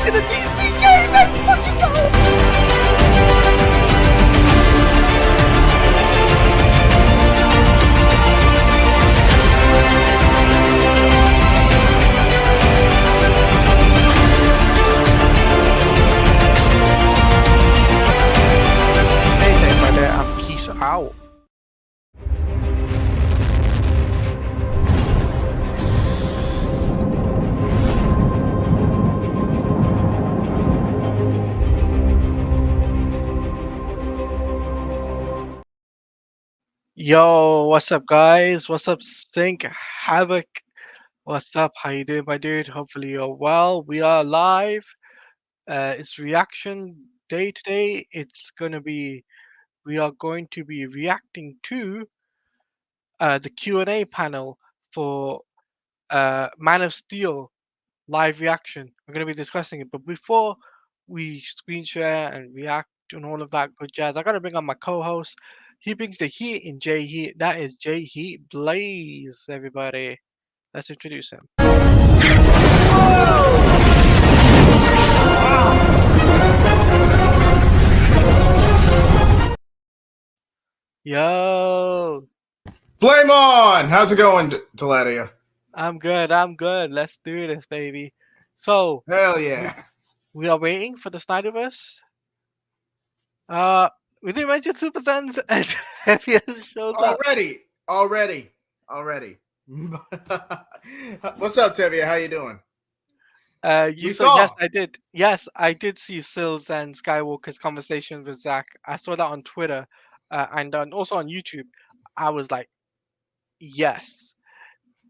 watching a DC game. Let's fucking go. Thanks everybody. I'm peace out. Yo, what's up, guys? What's up, Stink Havoc? What's up? How you doing, my dude? Hopefully you're well. We are live. It's reaction day today. We are going to be reacting to the Q&A panel for Man of Steel live reaction. We're going to be discussing it. But before we screen share and react and all of that good jazz, I got to bring on my co-host. He brings the heat in J Heat. That is J Heat Blaze, everybody. Let's introduce him. Yo, Flame on! How's it going, Deladia? I'm good. I'm good. Let's do this, baby. So Hell yeah. we are waiting for the SnyderVerse. We didn't mention Super Sons and Heaviest shows up. Already. What's up, Tevia? How you doing? You saw? Yes, I did. Yes, I did see Sills and Skywalker's conversation with Zack. I saw that on Twitter, and also on YouTube. I was like, yes.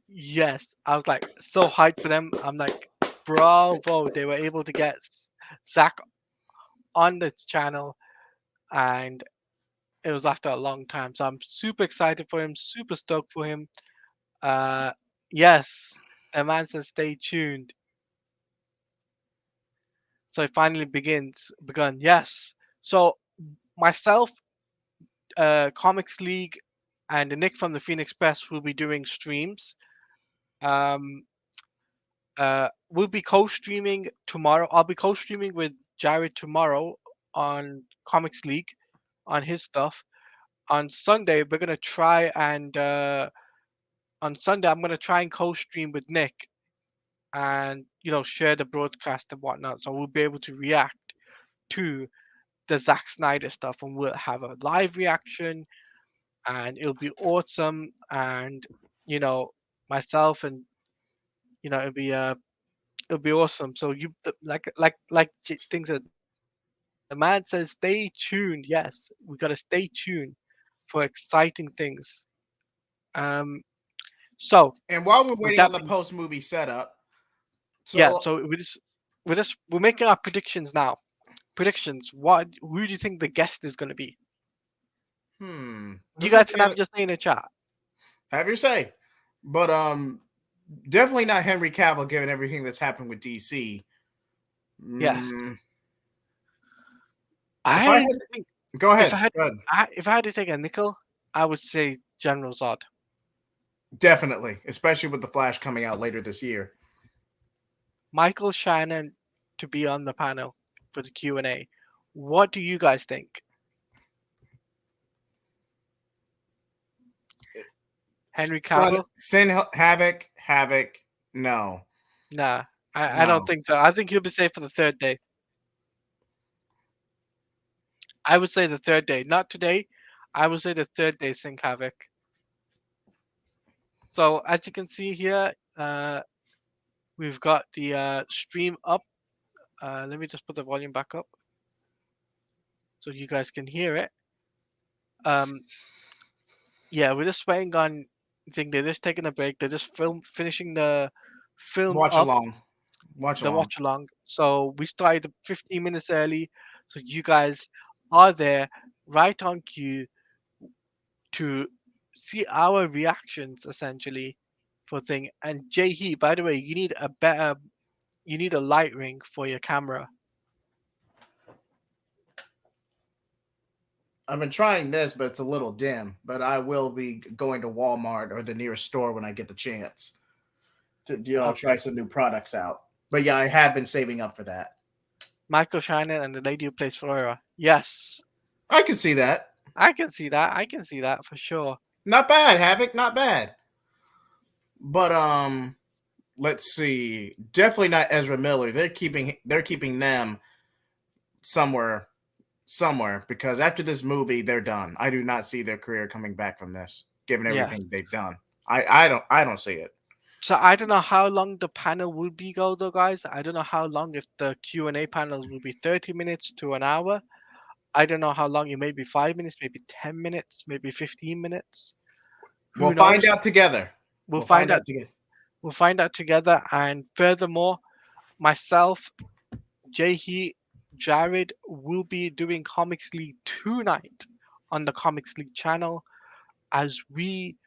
I was like so hyped for them. I'm like, bravo! They were able to get Zack on the channel, and it was after a long time. So I'm super excited for him. Super stoked for him. Yes, the man says stay tuned. So it finally begun. Yes. So myself, Comics League, and Nick from the Phoenix Press will be doing streams. We'll be co-streaming tomorrow. I'll be co-streaming with Jared tomorrow on Comics League, on his stuff. On Sunday, we're gonna try and on Sunday I'm gonna try and co-stream with Nick, and share the broadcast and whatnot. So we'll be able to react to the Zack Snyder stuff, and we'll have a live reaction, and it'll be awesome. And myself and it'll be awesome. So things that the man says, stay tuned. Yes, we gotta stay tuned for exciting things. So and while we're waiting on the post movie setup, so we're making our predictions now. Predictions. Who do you think the guest is going to be? You guys can have your say in the chat. Have your say, but definitely not Henry Cavill, given everything that's happened with DC. Yes. Go ahead. If I had to take a nickel, I would say General Zod. Definitely, especially with the Flash coming out later this year. Michael Shannon to be on the panel for the Q&A. What do you guys think? Henry Cavill? Sin Havoc. No. Nah, I don't think so. I think he'll be safe for the third day. I would say the third day. Not today. I would say the third day, Sin Havoc. So as you can see here, we've got the stream up. Let me just put the volume back up so you guys can hear it. Yeah, we're just waiting on. They're just taking a break. They're just finishing the film. Watch along. So we started 15 minutes early, so you guys are there right on cue to see our reactions essentially for thing. And Jay He, by the way, you need a light ring for your camera. I've been trying this, but it's a little dim. But I will be going to Walmart or the nearest store when I get the chance to try some new products out. But yeah, I have been saving up for that. Michael Shannon and the lady who plays Flora. Yes, I can see that. I can see that. I can see that for sure. Not bad, Havoc. Not bad. But let's see. Definitely not Ezra Miller. They're keeping them somewhere because after this movie, they're done. I do not see their career coming back from this, given Yes. everything they've done. I don't see it. So I don't know how long the panel will be, go though, guys. I don't know how long if the Q&A panels will be 30 minutes to an hour. I don't know how long. It may be 5 minutes, maybe 10 minutes, maybe 15 minutes. We'll Who find knows? out together. We'll We'll find find out. out together. We'll find out together. And furthermore, myself, Jay Heat, Jared will be doing Comics League tonight on the Comics League channel, as we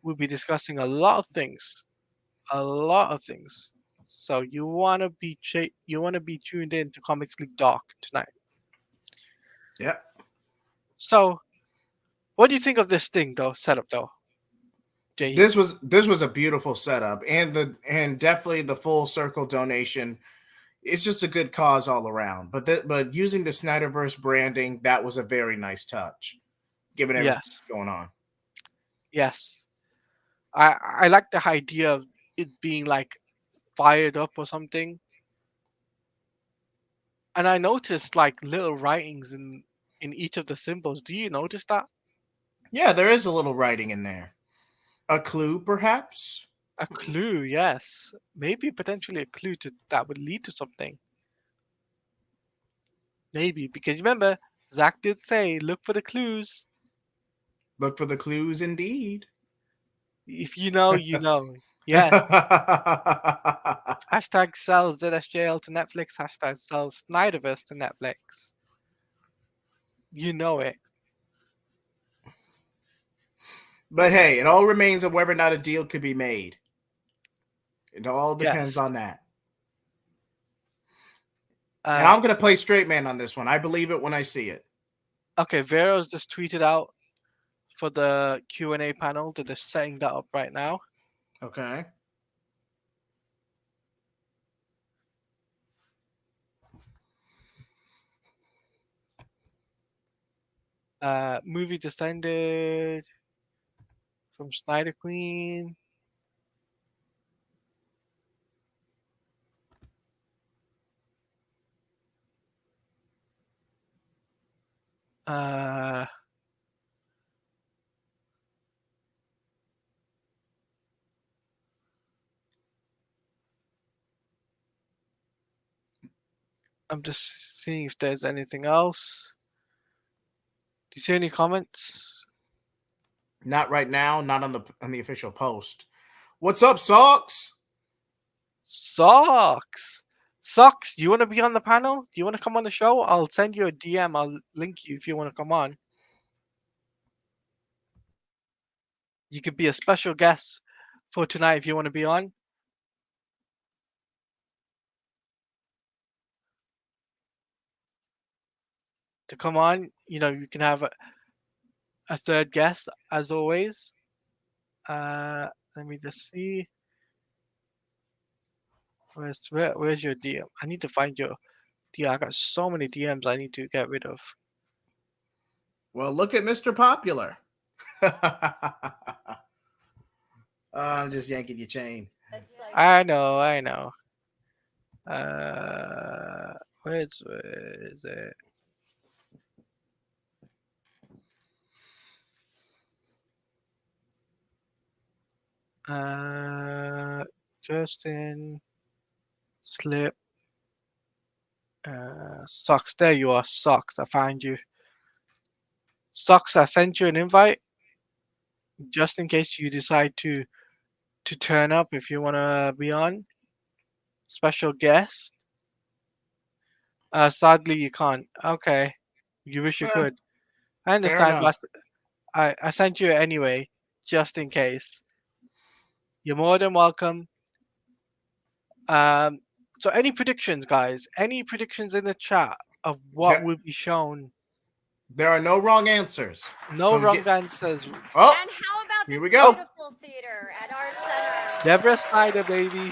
will be discussing a lot of things, a lot of things. So you want to be tuned in to Comics League Dark tonight. Yep. So, what do you think of this thing though? Setup though, Jay. This was a beautiful setup, and definitely the full circle donation. It's just a good cause all around. But using the SnyderVerse branding, that was a very nice touch, given everything Yes, going on. yes. I like the idea of it being like fired up or something. And I noticed like little writings in each of the symbols. Do you notice that? Yeah, there is a little writing in there. A clue, perhaps. A clue, yes. Maybe potentially a clue to that would lead to something. Maybe because remember, Zach did say, look for the clues. Look for the clues, indeed. If you know, you know. Yes. Hashtag sells ZSJL to Netflix. Hashtag sells SnyderVerse to Netflix. You know it. But hey, it all remains on whether or not a deal could be made. It all depends Yes. on that. And Uh, I'm gonna play straight man on this one. I believe it when I see it. okay, Vero's just tweeted out for the Q&A panel that they're setting that up right now. Okay. Movie descended from Snyder Queen. Uh, I'm just seeing if there's anything else. Do you see any comments? Not right now. Not on the official post. What's up, Socks? Socks. Socks, you want to be on the panel? Do you want to come on the show? I'll send you a DM. I'll link you if you want to come on. You could be a special guest for tonight if you want to be on. To come on, you can have a third guest as always. Let me just see. Where's your DM? I need to find your DM. I got so many DMs I need to get rid of. Well, look at Mr. Popular. I'm just yanking your chain. I know, I know. Uh, where is it? Justin Slip. Socks. There you are, Socks. I find you. Socks. I sent you an invite just in case you decide to turn up if you want to be on. Special guest. Sadly you can't. Okay. You wish you Eh, could. I fair understand, enough. but I sent you it anyway, just in case. You're more than welcome. Um, so any predictions, guys? Any predictions in the chat of what There, will be shown? there are no wrong answers. No So wrong answers. Oh, And how about here this we go. beautiful theater at Art Center? Deborah Snyder, baby.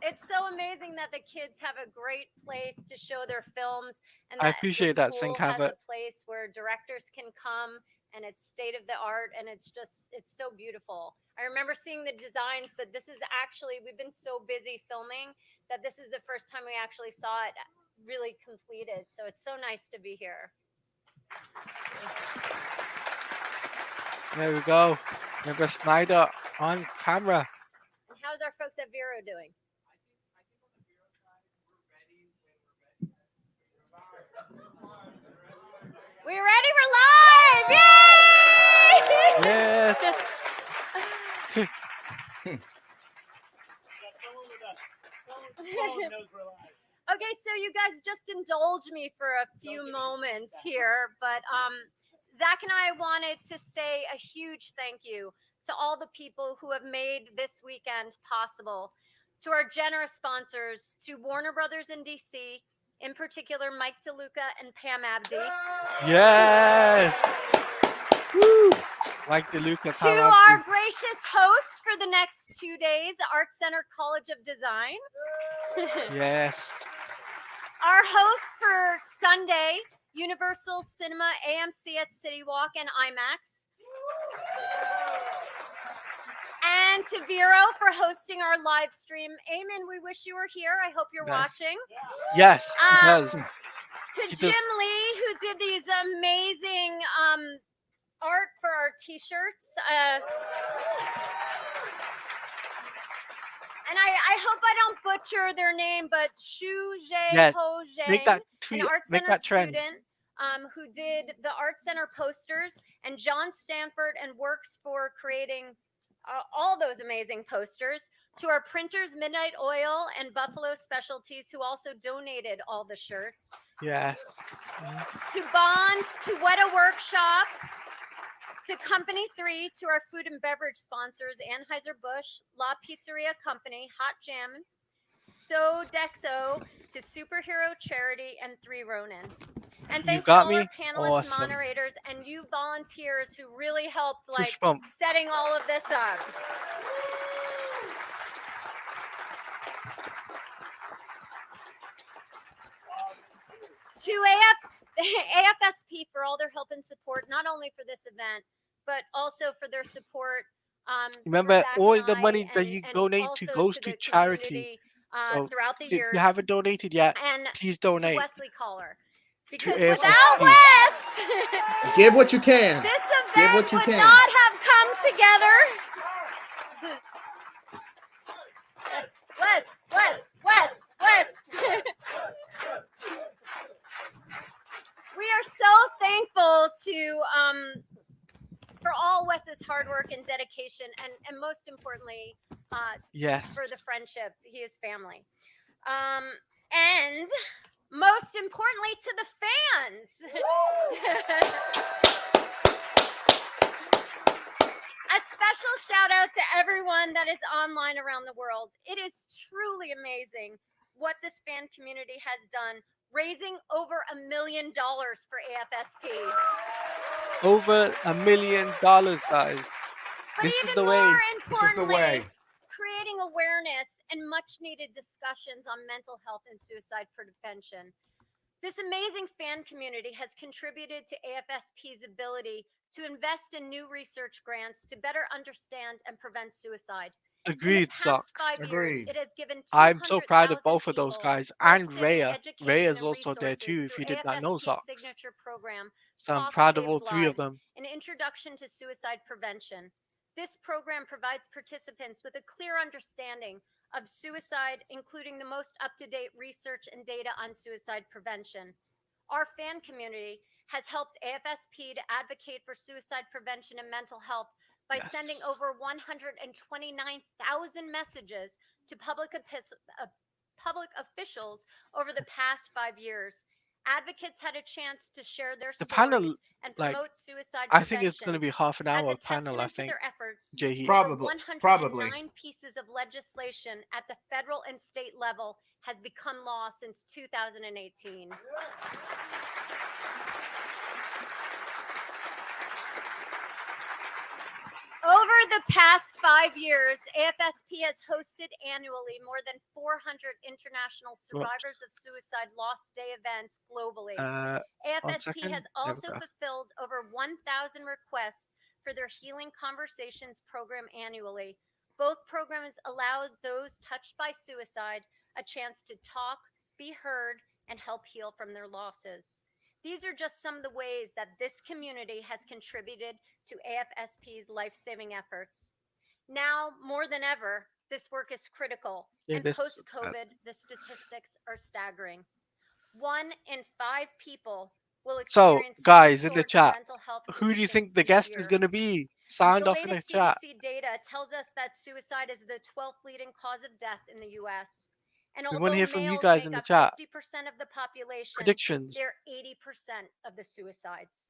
It's so amazing that the kids have a great place to show their films and I that the appreciate that, school Sync has Havoc. a place where directors can come and it's state of the art and it's so beautiful. I remember seeing the designs, but this is actually, we've been so busy filming that this is the first time we actually saw it really completed. So it's so nice to be here. There we go. Remember Snyder on camera. And how's our folks at Vero doing? We're ready, we're live! Yay! Yes. Okay, so you guys just indulge me for a few moments here, but Zach and I wanted to say a huge thank you to all the people who have made this weekend possible, to our generous sponsors, to Warner Brothers in DC, in particular Mike DeLuca and Pam Abdi. Yes. Woo. Like DeLuca. To our gracious host for the next 2 days, Art Center College of Design. Yes. Our host for Sunday, Universal Cinema AMC at City Walk and IMAX. And to Vero for hosting our live stream. Eamon, we wish you were here. I hope you're watching. Yes, he does. To He Jim does. Lee, who did these amazing art for our t-shirts. And I hope I don't butcher their name, but Shu Zhe Yes. Ho Make Zhang, that an tweet. Art Make Center that trend. student who did the Art Center posters, and John Stanford, and works for creating all those amazing posters. To our printers, Midnight Oil and Buffalo Specialties, who also donated all the shirts. Yes. To Bonds, to Weta Workshop, to Company 3, to our food and beverage sponsors, Anheuser-Busch, La Pizzeria Company, Hot Jam, Sodexo, to Superhero Charity, and 3 Ronin. And You thanks to got all me? our panelists, Awesome. moderators, and you volunteers who really helped Push bump. setting all of this up. To AFSP for all their help and support, not only for this event, but also for their support. Remember, Zach all and the I, money that and- you and donate to also goes to to the charity. community, So throughout the if years. you haven't donated yet, And please to donate. Wesley Caller. Because AFSP. without Wes, Give what you can. this Give event what you would can. not have come together. Wes. We are so thankful to for all Wes's hard work and dedication, and most importantly, Yes. for the friendship. He is family. And most importantly, to the fans. A special shout out to everyone that is online around the world. It is truly amazing what this fan community has done, raising over $1 million for AFSP. Over $1 million, guys. But This even is the more way. This is the importantly, way. creating awareness and much needed discussions on mental health and suicide prevention. This amazing fan community has contributed to AFSP's ability to invest in new research grants to better understand and prevent suicide. Agreed, In the past Socks. 5 years, Agreed. it has given I'm so proud of 200,000 both of those people guys and life-saving Rhea. education Rhea is and also there resources too, if through you did not know, AFSP's Socks. signature program, So I'm Talk proud of all Saves 3 of Lives, them. an introduction to suicide prevention. This program provides participants with a clear understanding of suicide, including the most up-to-date research and data on suicide prevention. Our fan community has helped AFSP to advocate for suicide prevention and mental health by sending Yes. over 129,000 messages to public officials over the past 5 years. Advocates had a chance to share their The stories panel, and like, promote suicide I prevention. think it's going to be half an As hour a panel, I testament to think. their efforts, Jahi. Probably. 109 pieces of legislation at the federal and state level has become law since 2018. Over the past 5 years, AFSP has hosted annually more than 400 international survivors of suicide lost day events globally. 1 AFSP second. has There we also go. fulfilled over 1,000 requests for their Healing Conversations program annually. Both programs allow those touched by suicide a chance to talk, be heard, and help heal from their losses. These are just some of the ways that this community has contributed to AFSP's life-saving efforts. Now, more than ever, this work is critical, Yeah, and this. post-COVID, the statistics are staggering. 1 in 5 people will So, experience some guys in the sort of chat, mental health who do you condition think the each guest is year. going to be? The Sound off in the latest chat. CDC data tells us that suicide is the 12th leading cause of death in the US. And We want to although hear from you males guys make in the up chat. 50% of the population, Predictions. they're 80% of the suicides.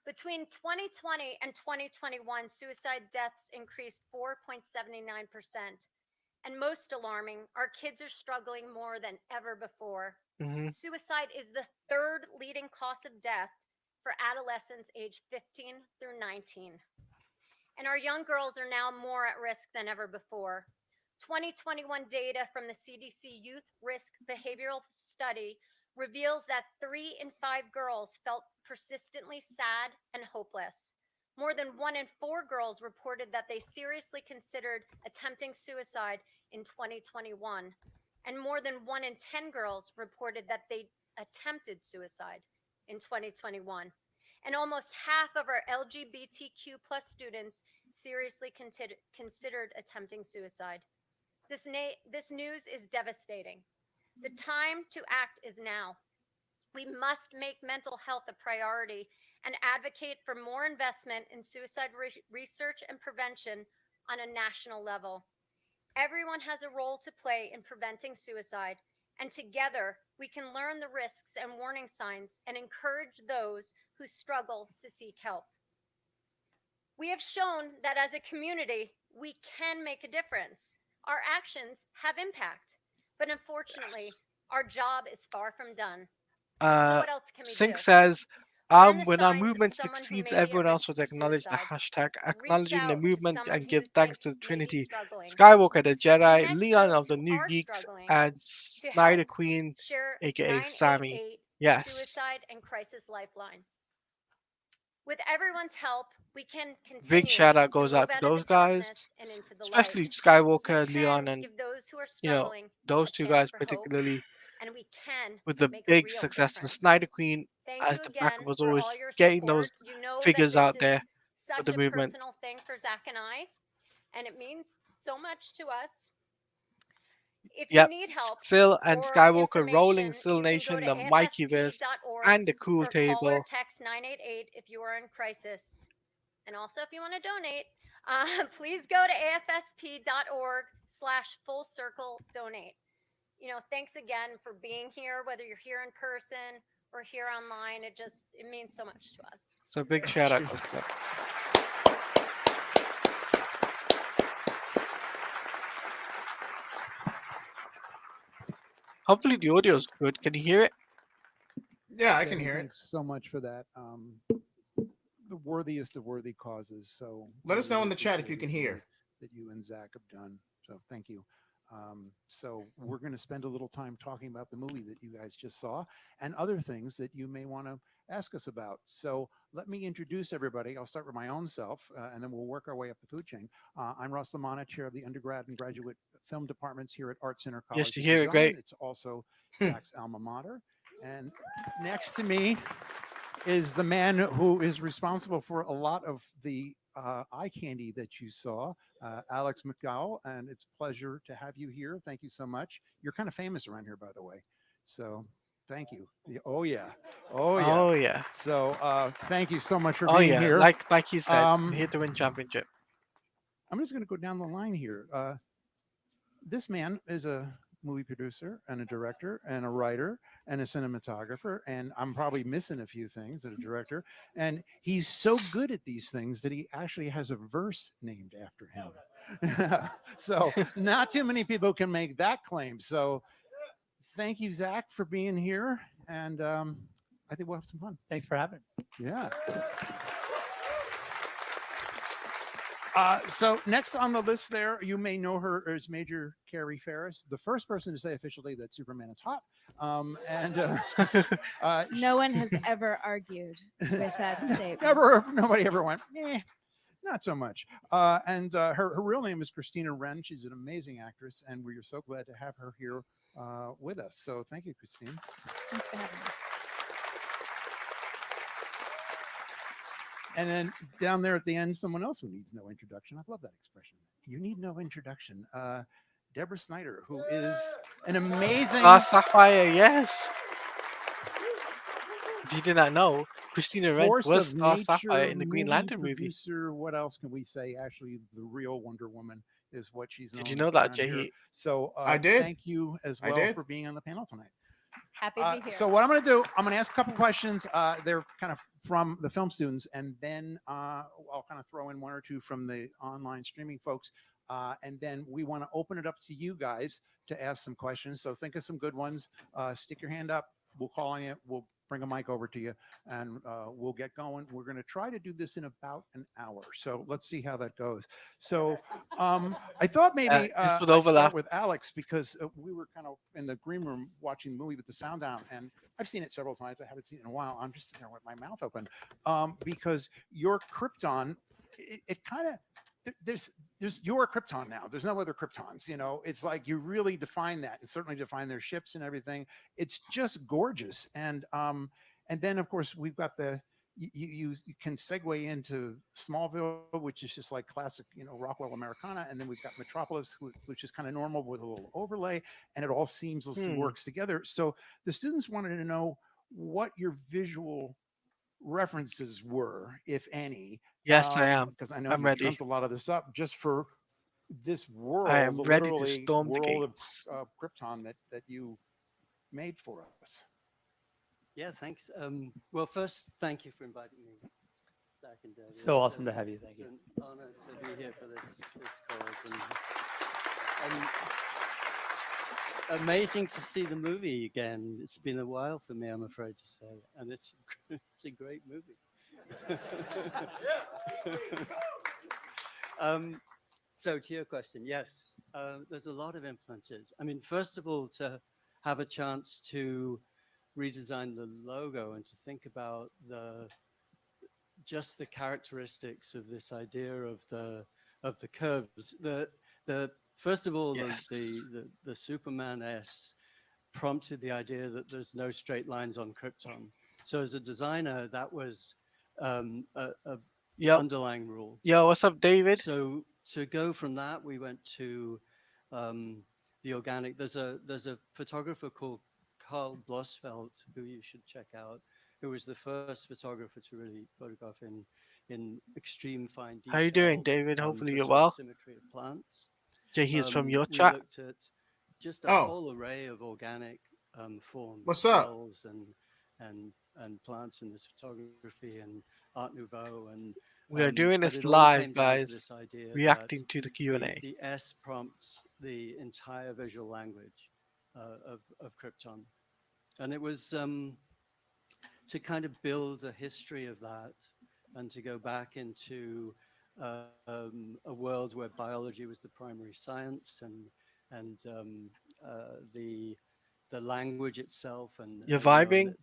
Between 2020 and 2021, suicide deaths increased 4.79%. And most alarming, our kids are struggling more than ever before. Hmm. Suicide is the third leading cause of death for adolescents aged 15 through 19. And our young girls are now more at risk than ever before. 2021 data from the CDC Youth Risk Behavioral Study reveals that 3 in 5 girls felt persistently sad and hopeless. More than 1 in 4 girls reported that they seriously considered attempting suicide in 2021. And more than 1 in 10 girls reported that they attempted suicide in 2021. And almost half of our LGBTQ plus students seriously considered attempting suicide. This news is devastating. The time to act is now. We must make mental health a priority and advocate for more investment in suicide research and prevention on a national level. Everyone has a role to play in preventing suicide, and together we can learn the risks and warning signs and encourage those who struggle to seek help. We have shown that as a community, we can make a difference. Our actions have impact, but unfortunately, Yes. our job is far from done. So Uh, what else can we Sync do? says, Learn the when our signs of movement someone who succeeds, may be at everyone else risk would for acknowledge the suicide. hashtag, Reach acknowledging the out to movement someone and who you give think thanks to the may be Trinity, struggling. Skywalker the Jedi, Connect Leon those of the who New are Geeks, struggling and to help. Snyder Queen, Share aka Sammy. 988, the Yes. Suicide and Crisis Lifeline. With everyone's help, we can Big continue shout out to goes move out to out of those the guys, darkness and into the light. especially We Skywalker, can Leon, and give those who are you know struggling those a two chance guys for hope, particularly and we can with the make a big real success. The difference. Snyder Queen, Thank as you the again backup, was for always all your getting those support. You know that figures this out is there for such the a movement. personal thing for Zach and I, and it means so much to us. If you Yep, need help Sill and or Skywalker, Rolling information, Sill you can go Nation, to the Mikeyverse, afsp.org and the Cool or call or Table. text 988 if you are in crisis. And also, if you want to donate, please go to afsp.org/full circle donate. Thanks again for being here, whether you're here in person or here online. It means so much to us. So big shout out goes to them. Hopefully the audio is good. Can you hear it? Yeah, I can hear it. Thanks so much for that. The worthiest of worthy causes. So Let us know really in the chat if you appreciate can hear. everything that you and Zach have done. So thank you. So we're going to spend a little time talking about the movie that you guys just saw and other things that you may want to ask us about. So let me introduce everybody. I'll start with my own self, and then we'll work our way up the food chain. I'm Ross Lamana, chair of the undergrad and graduate film departments here at Art Center College Yes, you of hear it Design. great. It's also Zach's alma mater. And next to me is the man who is responsible for a lot of the eye candy that you saw, Alex McDowell, and it's a pleasure to have you here. Thank you so much. You're kind of famous around here, by the way. So thank you. Oh, yeah. Oh, yeah. Oh yeah. So thank you so much for Oh being yeah. here. Like Mikey said, I'm Um, here to win championship. I'm just going to go down the line here. This man is a movie producer and a director and a writer and a cinematographer, and I'm probably missing a few things as a director, and he's so good at these things that he actually has a verse named after him. So not too many people can make that claim. So thank you, Zach, for being here, and I think we'll have some fun. Thanks for having me. Yeah. So next on the list there, you may know her as Major Carrie Ferris, the first person to say officially that Superman is hot. No one has ever argued with that statement. Nobody ever went, not so much. Her real name is Christina Wren. She's an amazing actress, and we're so glad to have her here with us. So thank you, Christine. Thanks for having me. And then down there at the end, someone else who needs no introduction. I love that expression. You need no introduction. Deborah Snyder, who is an amazing Sapphire, yes. If you did not know, Christina Wren force was of Star nature, Sapphire in the Green movie Lantern movie. producer. What else can we say? Actually, the real Wonder Woman is what she's known Did you know that, around here. Jay? So I did. Thank you as I well did. for being on the panel tonight. Happy to be here. So what I'm going to do, I'm going to ask a couple questions. They're kind of from the film students, and then I'll kind of throw in one or two from the online streaming folks. And then we want to open it up to you guys to ask some questions. So think of some good ones. Stick your hand up. We'll call on you. We'll bring a mic over to you, and we'll get going. We're going to try to do this in about an hour. So let's see how that goes. So I thought maybe this would I'd overlap. start with Alex, because we were kind of in the green room watching the movie with the sound down, and I've seen it several times. I haven't seen it in a while. I'm just sitting there with my mouth open because your Krypton, it kind of, there's your Krypton now. There's no other Kryptons. You know, it's like you really define that, and certainly define their ships and everything. It's just gorgeous. And then of course we've got you can segue into Smallville, which is just like classic, Rockwell Americana, and then we've got Metropolis, which is kind of normal with a little overlay, and it all seamlessly works together. So the students wanted to know what your visual references were, if any. Yes, I am. Because I know I'm you ready. dreamt a lot of this up just for this world. I am ready to literally storm the world gates. of Krypton that you made for us. Yeah, thanks. Well, first, thank you for inviting me, Zach and David. So awesome to have you. Thank you. It's an honor to be here for this cause. And amazing to see the movie again. It's been a while for me, I'm afraid to say, and it's a great movie. So to your question, yes, there's a lot of influences. I mean, first of all, to have a chance to redesign the logo and to think about just the characteristics of this idea of the curves. The first of all, Yes. the Superman S prompted the idea that there's no straight lines on Krypton. So as a designer, that was a underlying rule. Yo, what's up, David? So to go from that, we went to the organic. There's a photographer called Carl Blossfeld, who you should check out, who was the first photographer to really photograph in extreme fine detail. How you doing, David? Hopefully the you're sort of well. symmetry of plants. Jay, he's from your We chat. looked at just a whole array of organic forms. What's up? Cells and plants in this photography and Art Nouveau. And We are doing but this it all live, came down to guys. this idea Reacting that to the Q&A. The S prompts the entire visual language of Krypton. And it was to kind of build a history of that and to go back into a world where biology was the primary science and the language itself and You're vibing?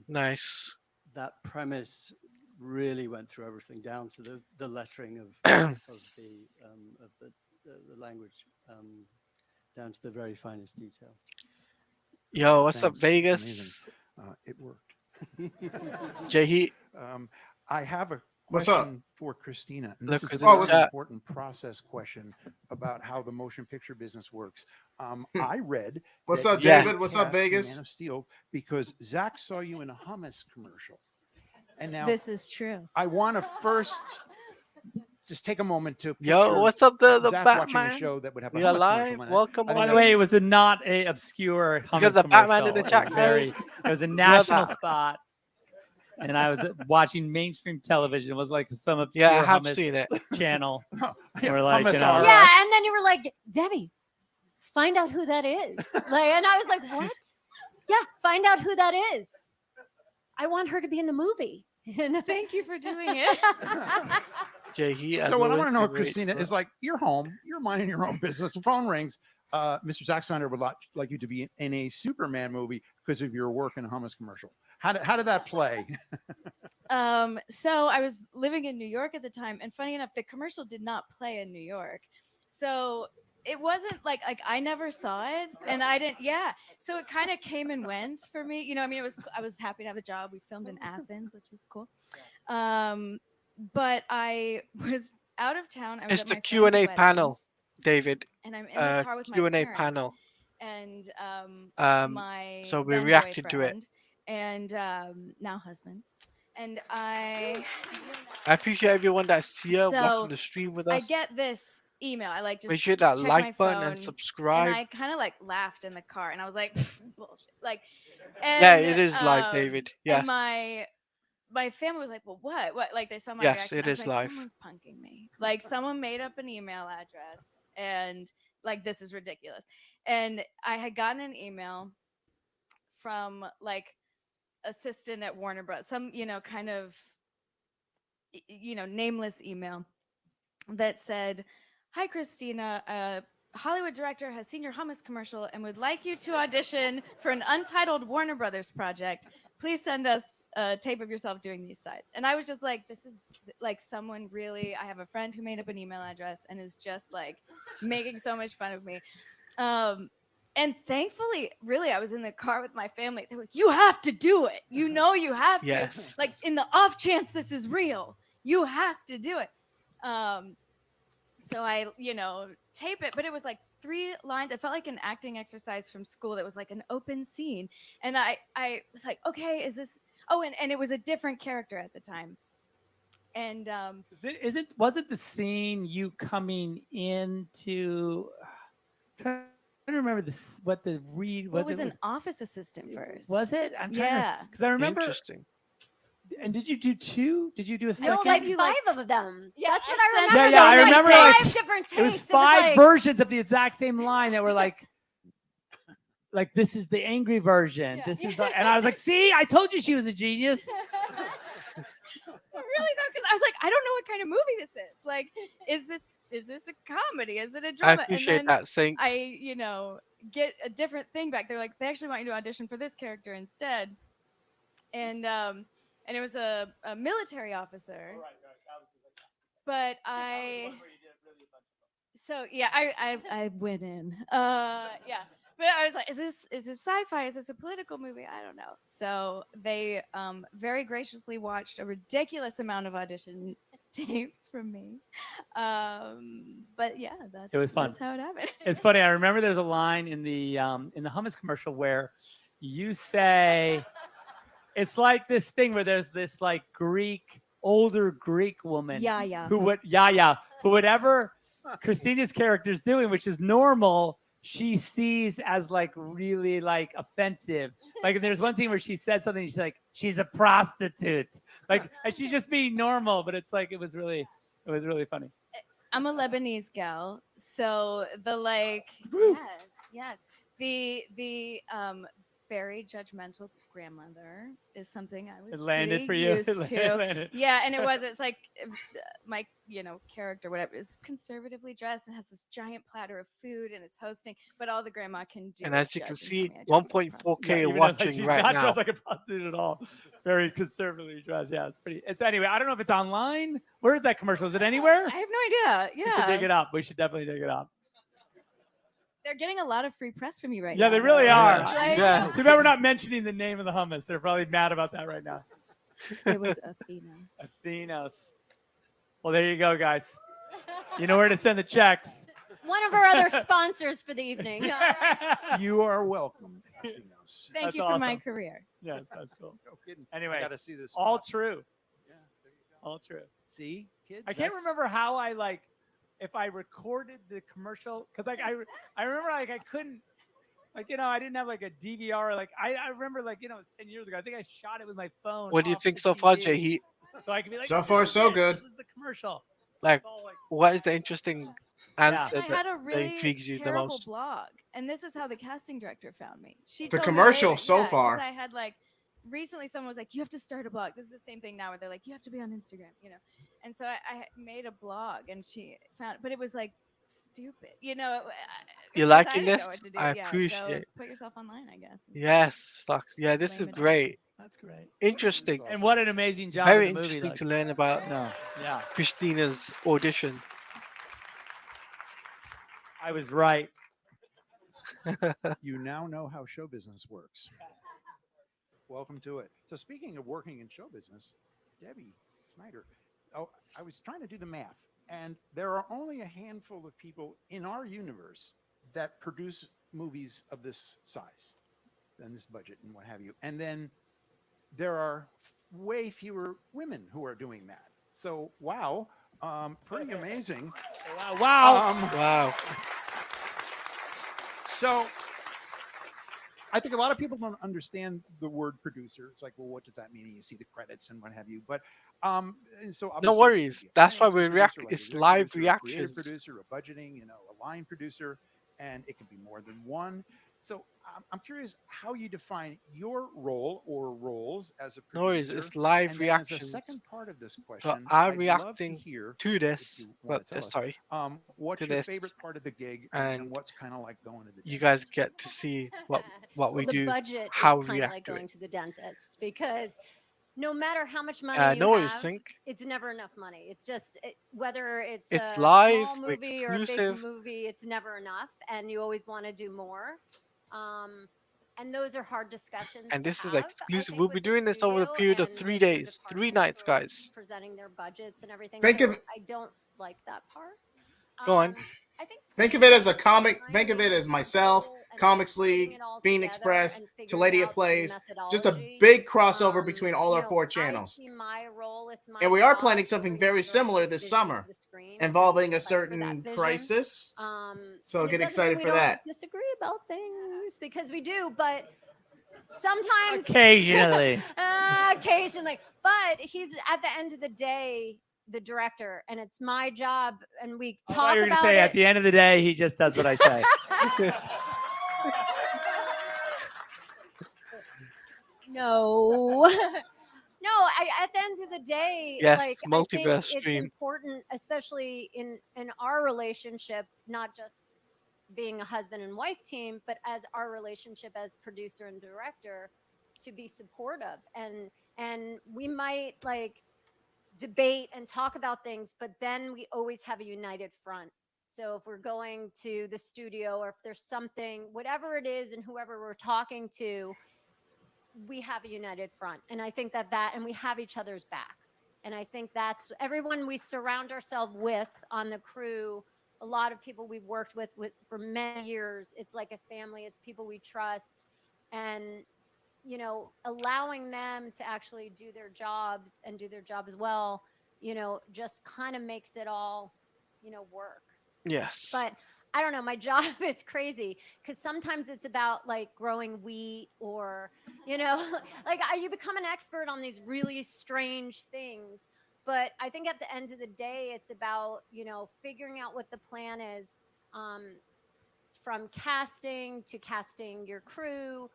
Nice. That premise really went through everything down to the lettering of the language down to the very finest detail. Yo, what's up, Thanks. It's Vegas? amazing. It worked. Jay, I have a What's up? question for Christina. And Look, this is oh, a what's very up? important process question about how the motion picture business works. I read. What's that up, you David? What's up, cast in Vegas? Man of Steel because Zach saw you in a hummus commercial. And now This is true. I want to first just take a moment to yo, picture what's up, the Zach watching a Batman? show that would have a We are hummus live. commercial in it. Welcome I think By the that's- way, it was not a obscure hummus Because the Batman in commercial. the It was chat, very- guys. It was a national that. spot, and I was watching mainstream television. It was like some obscure Yeah, I have hummus seen it. channel. Yeah, We're like, hummus you know, are Yeah, us. and then you were like, Debbie, find out who that is. And I was like, what? Yeah, find out who that is. I want her to be in the movie. And Thank you for doing it. Jay, he as So what I always want to know, been great Christina, for is like you're home, you're minding your own business. The phone rings. Mr. Zack Snyder would like you to be in a Superman movie because of your work in a hummus commercial. How did that play? So I was living in New York at the time, and funny enough, the commercial did not play in New York. So it wasn't like I never saw it, and I didn't. Yeah. So it kind of came and went for me. You know, I mean, I was happy to have a job. We filmed in Athens, which was cool. But I was out of town. I was It's at the my Q and friend's A wedding, panel, David. and I'm in the car with my Q and A parents panel. and my So we then reacted to it. boyfriend and now husband. And I appreciate everyone that's here So, watching the stream with I us. get this email. I like just Make sure that check like my button and phone, subscribe. and I kind of like laughed in the car, and I was like, bullshit. Like, Yeah, and it is live, David. Yes. And my family was like, well, what? Like they saw my Yes, reaction. it I was is like, live. someone's punking me. Like someone made up an email address, and like this is ridiculous. And I had gotten an email from like assistant at Warner Bros. Some kind of nameless email that said, "Hi, Christina. A Hollywood director has seen your hummus commercial and would like you to audition for an untitled Warner Brothers project. Please send us a tape of yourself doing these sides." And I was just like, this is like someone really, I have a friend who made up an email address and is just like making so much fun of me. And thankfully, really, I was in the car with my family. They were like, you have to do it. You know, you have to. Yes. Like, in the off chance this is real, you have to do it. So I, tape it, but it was like 3 lines. I felt like an acting exercise from school that was like an open scene. And I was like, okay, is this, and it was a different character at the time. And wasn't the scene you coming into trying to remember this what the read it was an office assistant first. was it? I'm trying Yeah. because I remember. Interesting. And did you do 2? Did you do a There second? was like you, 5 like- of them. Yeah, That's what I I sent remember. Yeah, I There was, remember, like, like, 5 different tapes. It was 5 versions of the exact same line that were like this is the angry version. Yeah. This is the, and I was like, see, I told you she was a genius. Really though, because I was like, I don't know what kind of movie this is. Like, is this a comedy? Is it a I drama? appreciate and then that sync. I, get a different thing back. They're like, they actually want you to audition for this character instead. And it was a military officer. But I went in. Yeah. But I was like, is this sci-fi? Is this a political movie? I don't know. So they very graciously watched a ridiculous amount of audition tapes from me. But yeah, It was fun. That's how it happened. It's funny. I remember there's a line in the hummus commercial where you say it's like this thing where there's this like older Greek woman Yeah. who whatever Christina's character is doing, which is normal, she sees as like really like offensive. Like there's one scene where she says something, she's like, she's a prostitute. Like, and she's just being normal, but it's like it was really funny. I'm a Lebanese gal, so the like Woo. yes. The very judgmental grandmother is something I was It landed pretty for you. used to. Landed. Yeah, and it's like my character, whatever, is conservatively dressed and has this giant platter of food and it's hosting, but all the grandma can do. And is as you can judge and see, tell me I dress like a 1.4K Yeah, even though, watching she's right not now. dressed like a prostitute at all. Very conservatively dressed. Yeah, it's anyway. I don't know if it's online. Where is that commercial? Is it anywhere? I have no idea. We should dig Yeah, it up. We should definitely dig it up. they're getting a lot of free press from you right now. Yeah, they really though. are. Like, Yeah. Too bad we're not mentioning the name of the hummus. They're probably mad about that right now. It was Athenos. Athenos. Well, there you go, guys. You know where to send the checks. One of our other sponsors for the evening. You are welcome. Athenos. Thank That's you for my awesome. career. Yes, that's cool. No kidding. Anyway, I got to see this. all spot. true. Yeah, there you go. All true. See, kids. I can't remember how I like if I recorded the commercial because like I remember like I couldn't like I didn't have like a DVR like I remember like it was 10 years ago. I think I shot it with my phone. What do you off think the so far, TV. Jay? He So I could be like, So "This far, is so it. good. This is the commercial. like, It's all like what is the interesting answer I had a that really intrigues you the terrible most? blog, and this is how the casting director found me. She The told me commercial later, so 'cause far. I had like recently someone was like, you have to start a blog. This is the same thing now where they're like, you have to be on Instagram, And so I made a blog, and she found, but it was like stupid, You because I liking didn't know this? what to do. I Yeah, so appreciate. put yourself online, I guess. Yes, stocks. Yeah, this is Lame adoption. great. That's great. Interesting. And what an amazing job Very in the movie. interesting Like, to learn about no, yeah, Christina's audition. I was right. You now know how show business works. Welcome to it. So speaking of working in show business, Debbie Snyder, I was trying to do the math, and there are only a handful of people in our universe that produce movies of this size and this budget and what have you. And then there are way fewer women who are doing that. So, wow, pretty amazing. Wow. Wow. So I think a lot of people don't understand the word producer. It's like, well, what does that mean? And you see the credits and what have you. But so No obviously it could worries. be a That's why finance we producer, react. like a It's executive live producer, a creative reactions. producer, a budgeting, a line producer, and it can be more than one. So I'm curious how you define your role or roles as a No worries. producer. It's live And then as a reactions. second part of this So question, I'm I'd love to reacting hear, to if this. you Well, want to tell us, sorry. what's To your this, favorite part of the gig and and what's kind of like going to the you guys dentist? get to see what Well, we the do, budget how is we kind of react like to it. going to the dentist because no matter how much money you No worries, have, Sync. it's never enough money. It's just whether it's It's a live, small we're movie or a big exclusive. movie, it's never enough, and you always want to do more. And those are hard discussions And to this is have. I exclusive. think We'll be with the doing this over the studio period of and 3 with the days, 3 departments nights, for guys. presenting their budgets and everything. Think So of I don't like that part. Go on. I think Think of putting it as a together, comic. Think of finding it a as myself, schedule and Comics putting League, it all Phoenix together Press, and figuring Teledia out the Plays. Just a methodology. big crossover between all our 4 I channels. see my role. It's my And we are job planning to something bring very that similar great this vision to summer, the screen involving and a fight for that certain vision. crisis. So And it get doesn't mean excited we for don't that. disagree about things because we do, but sometimes Occasionally. occasionally. But he's at the end of the day the director, and it's my job, and we I thought talk you were gonna about say it. at the end of the day, he just does what I say. No. No, at the end of the day, Yes, like I think multiverse it's stream. important, especially in our relationship, not just being a husband and wife team, but as our relationship as producer and director, to be supportive. And we might like debate and talk about things, but then we always have a united front. So if we're going to the studio or if there's something, whatever it is, and whoever we're talking to, we have a united front. And I think that and we have each other's back. And I think that's everyone we surround ourselves with on the crew. A lot of people we've worked with for many years. It's like a family. It's people we trust, and allowing them to actually do their jobs and do their job as well. Just kind of makes it all, work. Yes. But I don't know, my job is crazy because sometimes it's about like growing wheat or, like you become an expert on these really strange things. But I think at the end of the day, it's about, figuring out what the plan is, from casting to casting your crew,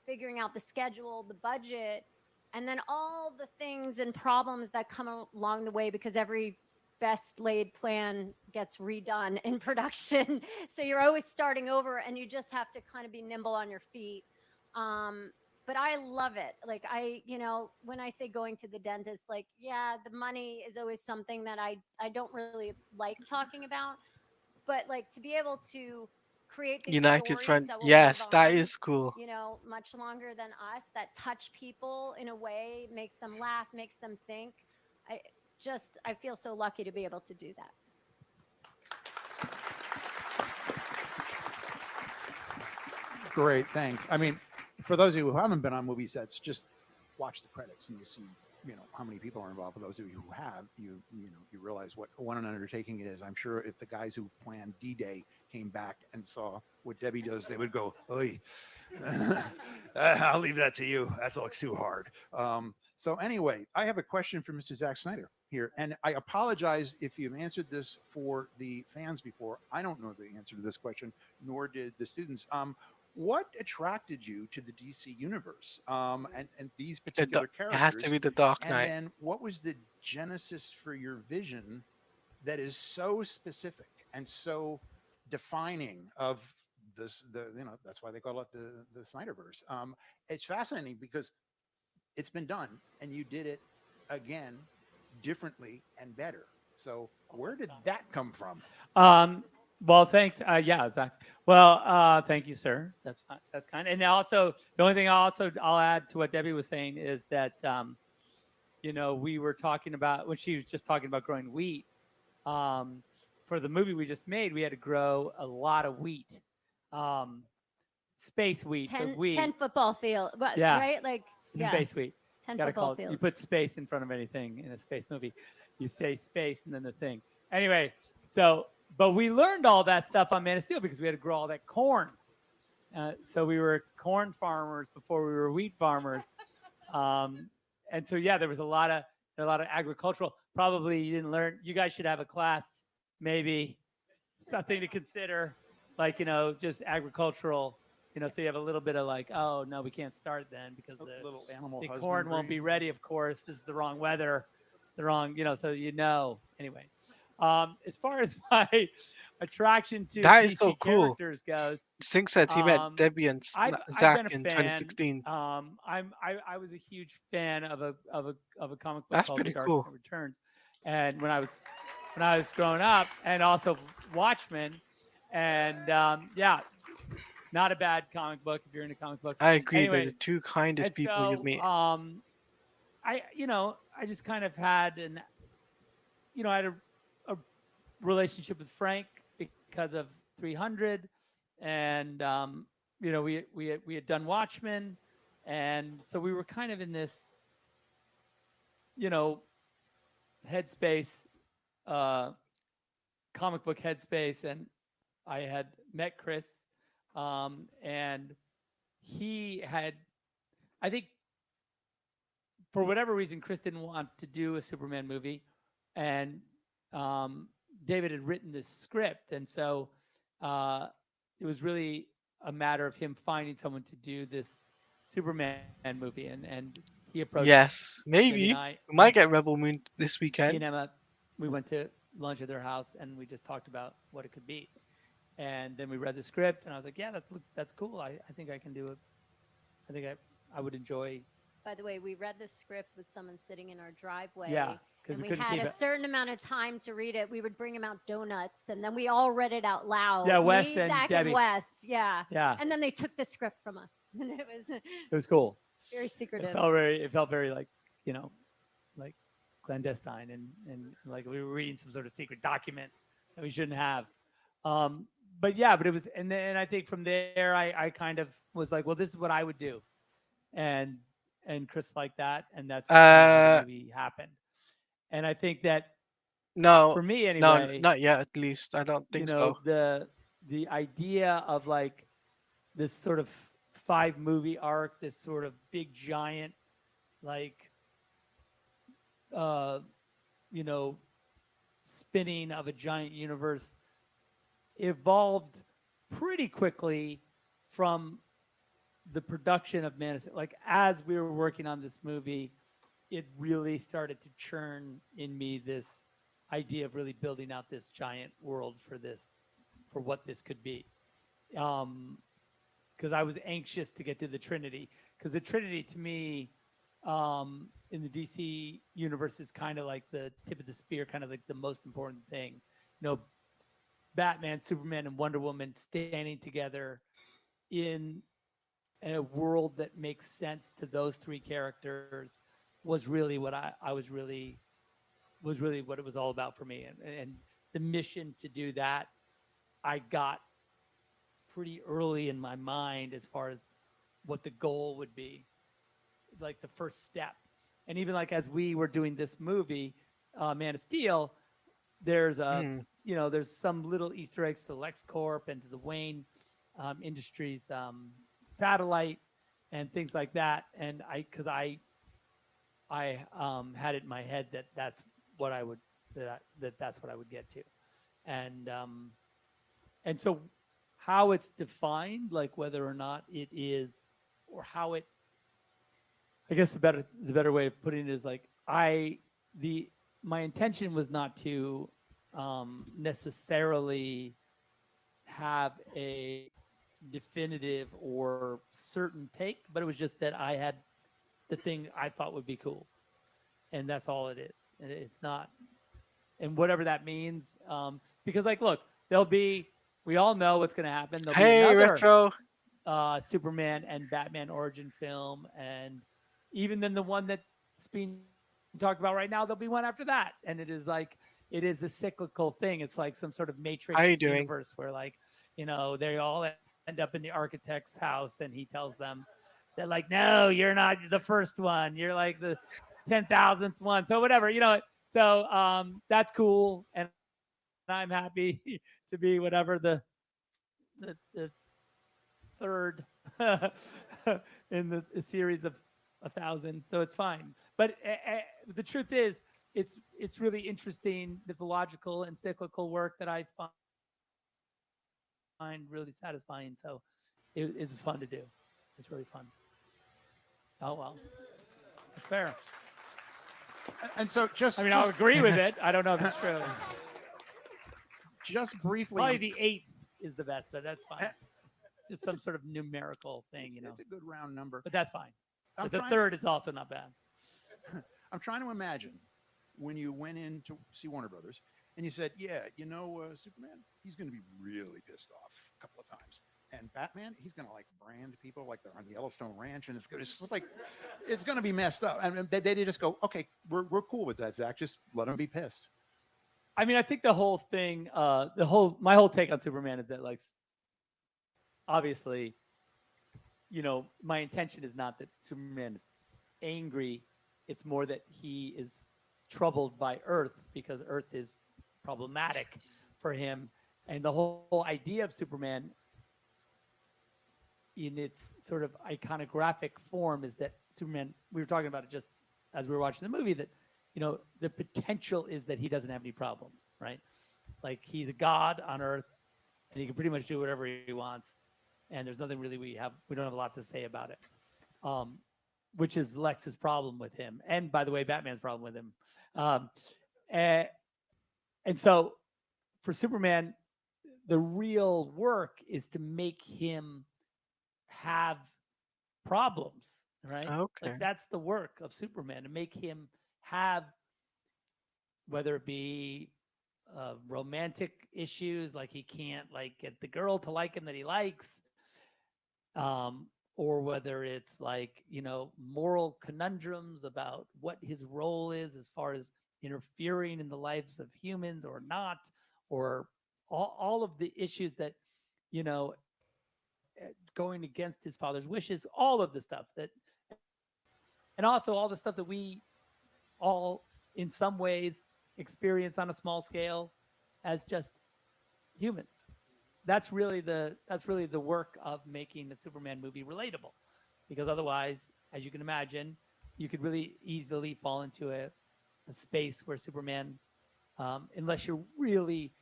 figuring out the schedule, the budget, and then all the things and problems that come along the way because every best laid plan gets redone in production. So you're always starting over and you just have to kind of be nimble on your feet. But I love it. Like when I say going to the dentist, like, yeah, the money is always something that I don't really like talking about. But like to be able to create these United stories Front. that will Yes, live that on, is cool. much longer than us, that touch people in a way, makes them laugh, makes them think. I feel so lucky to be able to do that. Great, thanks. I mean, for those of you who haven't been on movie sets, just watch the credits and you see, how many people are involved. For those of you who have, you realize what an undertaking it is. I'm sure if the guys who planned D-Day came back and saw what Debbie does, they would go, "Oy, I'll leave that to you. That looks too hard." So anyway, I have a question for Mr. Zack Snyder here, and I apologize if you've answered this for the fans before. I don't know the answer to this question, nor did the students. what attracted you to the DC universe, and these The particular it has to characters? be the Dark And Knight. then what was the genesis for your vision that is so specific and so defining of this? That's why they call it the Snyderverse. It's fascinating because it's been done, and you did it again, differently and better. So where did that come from? Well, thanks. Yeah, Zach. Well, thank you, sir. That's fine. That's kind. And also, the only thing I'll add to what Debbie was saying is that we were talking about when she was just talking about growing wheat. For the movie we just made, we had to grow a lot of wheat, space wheat, but 10, wheat, 10 football field, Yeah. right? Like, yeah, space wheat. 10 Gotta football call it. You fields. put space in front of anything in a space movie. You say space and then the thing. Anyway, but we learned all that stuff on Man of Steel because we had to grow all that corn. So we were corn farmers before we were wheat farmers. And so yeah, there was a lot of agricultural. Probably you didn't learn. You guys should have a class, maybe something to consider, like just agricultural. So you have a little bit of like, oh no, we can't start then because A little animal the corn husbandry. won't be ready. Of course, this is the wrong weather. It's the wrong, so anyway. As far as my attraction to That is DC so cool. characters goes, Singh said he met um, Debbie and I've Zach been a in fan. 2016. I was a huge fan of a comic book That's called The pretty Dark cool. Knight Returns, and when I was growing up, and also Watchmen, and yeah, not a bad comic book if you're into comic books. I agree. They're Anyway, the two kindest and people you've so met. I just kind of had I had a relationship with Frank because of 300, and we had done Watchmen, and so we were kind of in this headspace, comic book headspace, and I had met Chris, and he had, I think, for whatever reason, Chris didn't want to do a Superman movie, and David had written this script, and so it was really a matter of him finding someone to do this Superman movie, and he approached Yes, Debbie maybe and I. we might get Rebel Moon this Me weekend. and Emma, we went to lunch at their house, and we just talked about what it could be, and then we read the script, and I was like, yeah, that's cool. I think I can do it. I think I would enjoy. By the way, we read the script with someone sitting in our driveway. Yeah, because And we we couldn't had keep a it. certain amount of time to read it. We would bring him out donuts, and then we all read it out loud. Yeah, Wes Me, and Zach, Debbie. and Wes. Yeah. Yeah, And then they took the script from us, and it was it was cool. very It secretive. felt very like like clandestine, and like we were reading some sort of secret document that we shouldn't have. But it was, and then I think from there I kind of was like, well, this is what I would do, and Chris liked that, and that's kind of how the movie happened. And I think that No, for me no, anyway, not yet. At least I don't think so. the idea of like this sort of 5-movie arc, this sort of big giant like spinning of a giant universe evolved pretty quickly from the production of Man of Steel. Like as we were working on this movie, it really started to churn in me this idea of really building out this giant world for what this could be. Because I was anxious to get to the Trinity, because the Trinity to me in the DC universe is kind of like the tip of the spear, kind of like the most important thing. Batman, Superman, and Wonder Woman standing together in a world that makes sense to those three characters was really what I was really what it was all about for me. And the mission to do that, I got pretty early in my mind as far as what the goal would be, like the first step. And even like as we were doing this movie, Man of Steel, there's there's some little Easter eggs to LexCorp and to the Wayne Industries satellite and things like that. And because I had it in my head that that's what I would that's what I would get to, and so how it's defined, like whether or not it is, or how it. I guess the better way of putting it is like my intention was not to necessarily have a definitive or certain take, but it was just that I had the thing I thought would be cool, and that's all it is. And it's not, and whatever that means, because like, look, we all know what's going to happen. There'll be Hey, another retro. Superman and Batman origin film, and even then the one that's being talked about right now, there'll be one after that, and it is a cyclical thing. It's like some sort of Matrix How you doing? universe where, like, they all end up in the architect's house, and he tells them that, like, no, you're not the first one, you're like the 10,000th one, so whatever, so that's cool, and I'm happy to be whatever the third in the series of 1,000, so it's fine. But the truth is, it's really interesting mythological and cyclical work that I find really satisfying. So it's fun to do. It's really fun. Oh well, it's fair. And so I'll agree with it. I don't know if it's true. Just briefly, Probably the 8th is the best, but that's fine. Just some sort of numerical thing, it's a good round number. But that's fine. I'm But the trying- third is also not bad. I'm trying to imagine when you went in to see Warner Brothers and you said, yeah, Superman, he's going to be really pissed off a couple of times. And Batman, he's going to like brand people like they're on the Yellowstone Ranch, and it's going to be messed up. And they just go, okay, we're cool with that, Zach. Just let him be pissed. I think the whole thing, my whole take on Superman is that, like, obviously, my intention is not that Superman is angry. It's more that he is troubled by Earth because Earth is problematic for him. And the whole idea of Superman in its sort of iconographic form is that Superman, we were talking about it just as we were watching the movie, that, the potential is that he doesn't have any problems, right? Like, he's a god on Earth and he can pretty much do whatever he wants. And there's nothing really we don't have a lot to say about it. Which is Lex's problem with him. And by the way, Batman's problem with him. And so for Superman, the real work is to make him have problems, right? Okay. Like, that's the work of Superman, to make him have, whether it be romantic issues, like he can't get the girl to like him that he likes, or whether it's moral conundrums about what his role is as far as interfering in the lives of humans or not, or all of the issues that, going against his father's wishes, all of the stuff that, and also all the stuff that we all in some ways experience on a small scale as just humans. That's really the work of making the Superman movie relatable, because otherwise, as you can imagine, you could really easily fall into a space where Superman, unless you're really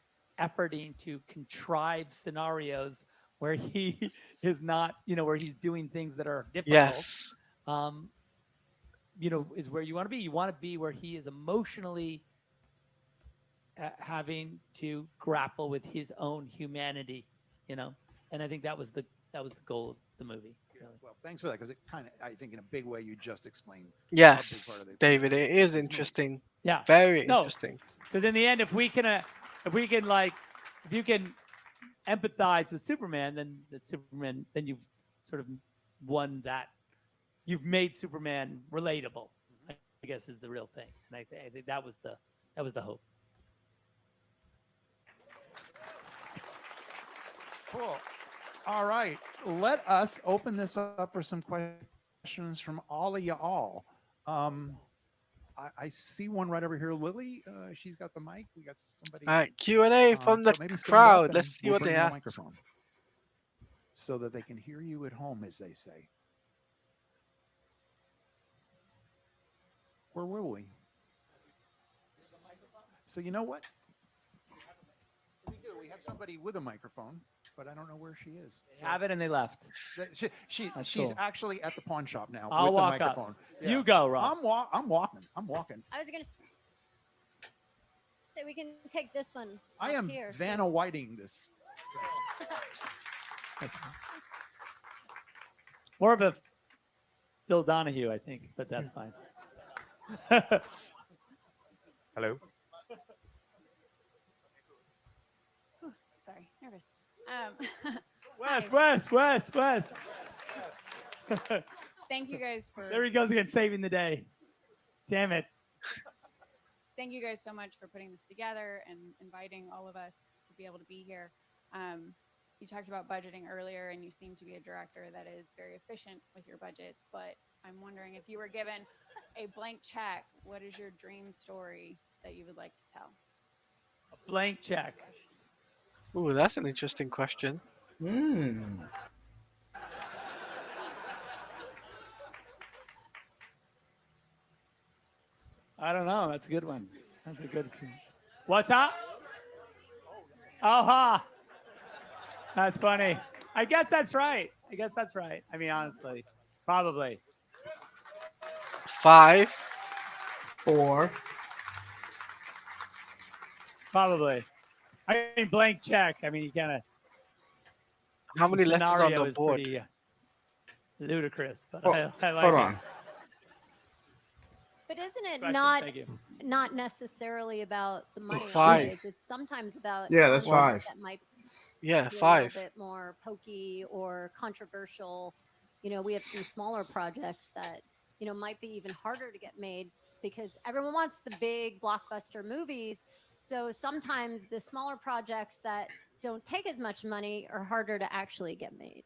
efforting to contrive scenarios where he is not, where he's doing things that are difficult, Yes. Is where you want to be. You want to be where he is emotionally having to grapple with his own humanity, and I think that was the goal of the movie. Yeah, well, thanks for that, because it kind of, I think in a big way, you just explained. Yes, David, it is interesting. Yeah, Very No. interesting. because in the end, if you can empathize with Superman, then you've sort of won that. You've made Superman relatable, I guess, is the real thing, and I think that was the hope. Cool. All right. Let us open this up for some questions from all of you all. I see one right over here. Lily, she's got the mic. We got somebody. All right, Q&A from the so maybe stand up crowd. and Let's see we'll what bring they the ask. microphone so that they can hear you at home, as they say. Where were we? So you know what? We do. We have somebody with a microphone. but I don't know where she is. They have it and they left. She's cool. actually at the pawn shop now I'll with walk the up. microphone. You go, Rob. I'm walking. I'm walking. I was gonna say we can take this one. I up am here. Vanna Whiting this. More of a Phil Donahue, I think, but that's fine. Hello. Whew, sorry, nervous. Wes. Thank you guys for. There he goes again, saving the day. Damn it. Thank you guys so much for putting this together and inviting all of us to be able to be here. You talked about budgeting earlier, and you seem to be a director that is very efficient with your budgets. But I'm wondering, if you were given a blank check, what is your dream story that you would like to tell? A blank check. Ooh, that's an interesting question. I don't know. That's a good one. That's a good. What's up? Oh, ha. That's funny. I guess that's right. I mean, honestly, probably. 5. 4. Probably. I mean, blank check. I mean, you kind of. How many letters on scenario the is board? pretty ludicrous, but Oh, I like Hold it. on. But isn't it Question, not thank you. not necessarily about the money? 5. always? It's sometimes about Yeah, that's content 5. That might Yeah, be a 5. little bit more pokey or controversial. You know, we have some smaller projects that, you know, might be even harder to get made because everyone wants the big blockbuster movies. So sometimes the smaller projects that don't take as much money are harder to actually get made.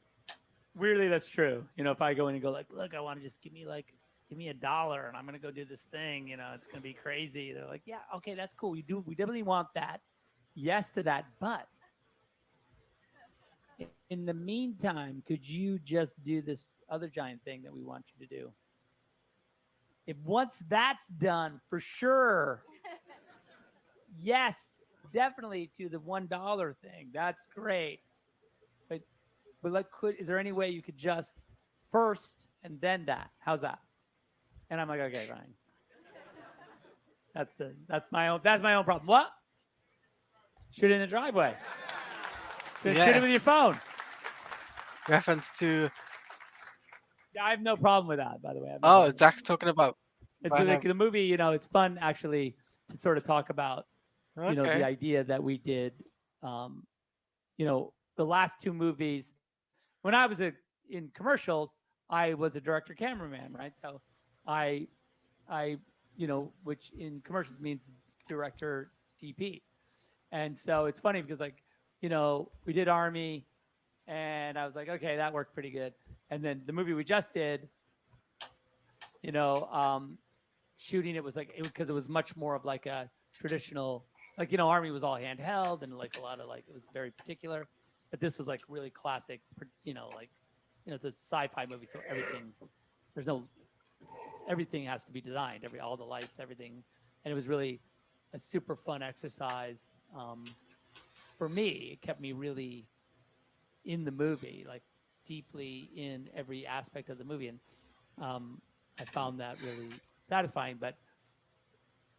Weirdly, that's true. You know, if I go in and go like, look, I want to just give me $1 and I'm gonna go do this thing. You know, it's gonna be crazy. They're like, yeah, okay, that's cool. We definitely want that. Yes to that, but in the meantime, could you just do this other giant thing that we want you to do? If once that's done, for sure, yes, definitely to the $1 thing. That's great. But like, is there any way you could just first and then that? How's that? And I'm like, okay, fine. That's my own problem. What? Shoot it in the driveway. Shoot it with your phone. Reference to. Yeah, I have no problem with that, by the way. Oh, Zach's talking about. It's like the movie, you know, it's fun actually to sort of talk about, you know, the idea that we did, you know, the last 2 movies. When I was in commercials, I was a director cameraman, right? So I, you know, which in commercials means director DP. And so it's funny because, like, you know, we did Army and I was like, okay, that worked pretty good. And then the movie we just did, you know, shooting it was like, because it was much more of like a traditional, like, you know, Army was all handheld and like a lot of like, it was very particular, but this was like really classic, you know, like, you know, it's a sci-fi movie. So everything has to be designed, all the lights, everything. And it was really a super fun exercise. For me, it kept me really in the movie, like deeply in every aspect of the movie. And I found that really satisfying, but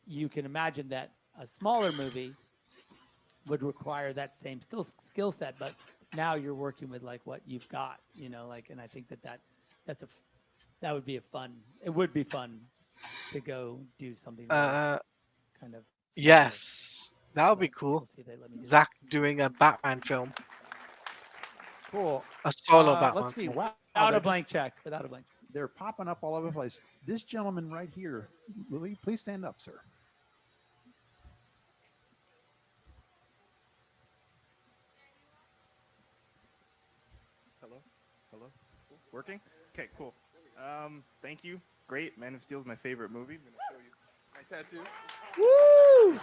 you can imagine that a smaller movie would require that same skill set, but now you're working with like what you've got, you know, like, and I think that would be it would be fun to go do something really kind of. Yes, that would be cool. We'll see if they let me do Zach doing a Batman film, Cool. a solo Batman. Let's see. film. Wow. without they're a blank check. They're popping up all over the place. This gentleman right here, Lily, please stand up, sir. Hello? Cool. Working? Okay, cool. Thank you. Great. Man of Steel is my favorite movie. I'm going to show you my tattoo. Woo!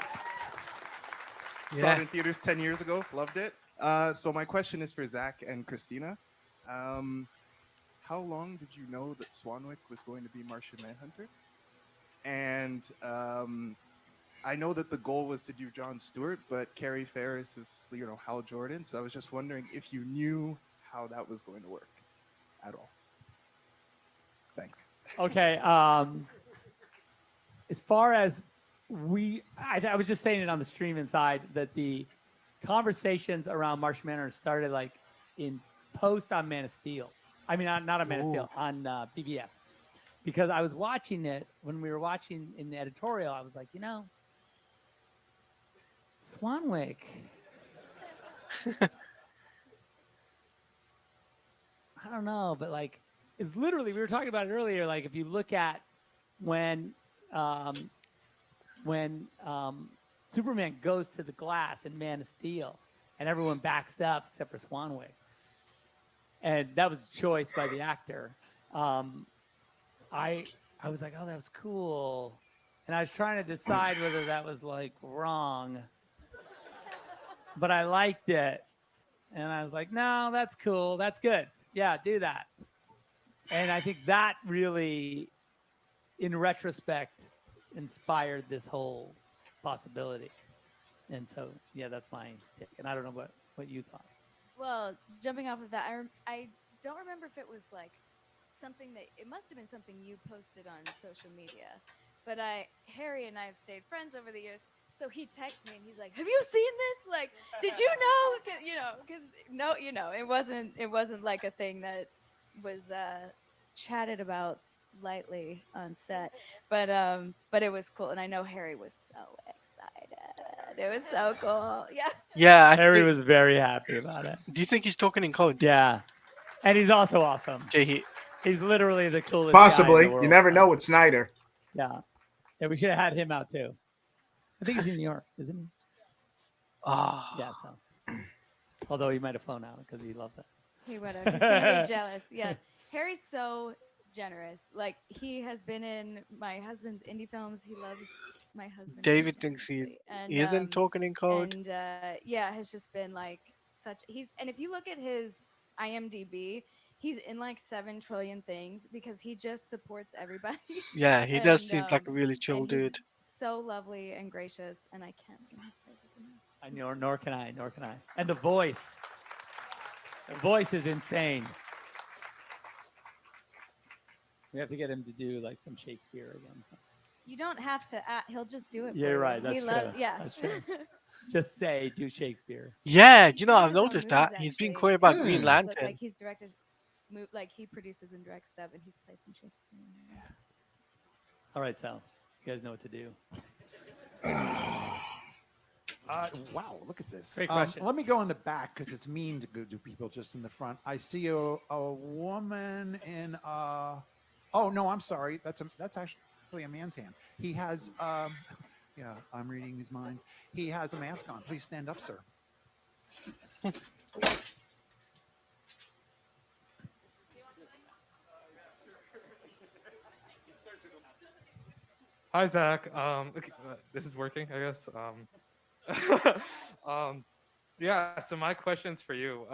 Saw it in theaters 10 years ago. Loved it. So my question is for Zach and Christina. How long did you know that Swanwick was going to be Martian Manhunter? And I know that the goal was to do Jon Stewart, but Carrie Ferris is, Hal Jordan. So I was just wondering if you knew how that was going to work at all. Thanks. Okay. As far as I was just saying it on the stream inside that the conversations around Marsh Manor started like in post on Man of Steel. I mean, not on Man of Steel, on BBS. Because I was watching it when we were watching in the editorial. I was like, Swanwick. I don't know, but like, it's literally, we were talking about it earlier. Like, if you look at when Superman goes to the glass in Man of Steel, and everyone backs up except for Swanwick, and that was a choice by the actor. I was like, oh, that was cool, and I was trying to decide whether that was like wrong, but I liked it, and I was like, no, that's cool, that's good, yeah, do that. And I think that really, in retrospect, inspired this whole possibility. And so, yeah, that's my take. And I don't know what you thought. Well, jumping off of that, I don't remember if it was like something that, it must have been something you posted on social media. But Harry and I have stayed friends over the years. So he texts me and he's like, "Have you seen this? Like, did you know?" Because it wasn't like a thing that was chatted about lightly on set. But it was cool, and I know Harry was so excited. It was so cool. Yeah. Yeah, Harry was very happy about it. Do you think he's talking in code? Yeah, and he's also awesome. Jay, he's literally the coolest guy in Possibly. the world. You never know with Snyder. Yeah, we should have had him out too. I think he's in New York, isn't he? Yeah, so. Although he might have flown out because he loves it. He would have. He's gonna be jealous. Yeah. Harry's so generous. Like, he has been in my husband's indie films. He loves my husband. David thinks he isn't talking in code. And has just been like and if you look at his IMDb, he's in like 7 trillion things because he just supports everybody. Yeah, he does seem like a really chill dude. So lovely and gracious, and I can't sing his praises enough. I know, nor can I. And the voice is insane. We have to get him to do like some Shakespeare again. So. You don't have to. He'll just do it. Yeah, for right. You. That's true. Yeah, that's true. Just say, do Shakespeare. Yeah, I've noticed that he's been quoted about Green Lantern. Like, he's directed, like he produces and directs stuff, and he's played some Shakespeare. Yeah. All right, Sal. You guys know what to do. Wow, look at this. Great question. Let me go in the back because it's mean to go to people just in the front. I see a woman in. Oh no, I'm sorry. That's actually a man's hand. He has. Yeah, I'm reading his mind. He has a mask on. Please stand up, sir. Hi, Zach. Okay, this is working, I guess. Yeah. So my question's for you.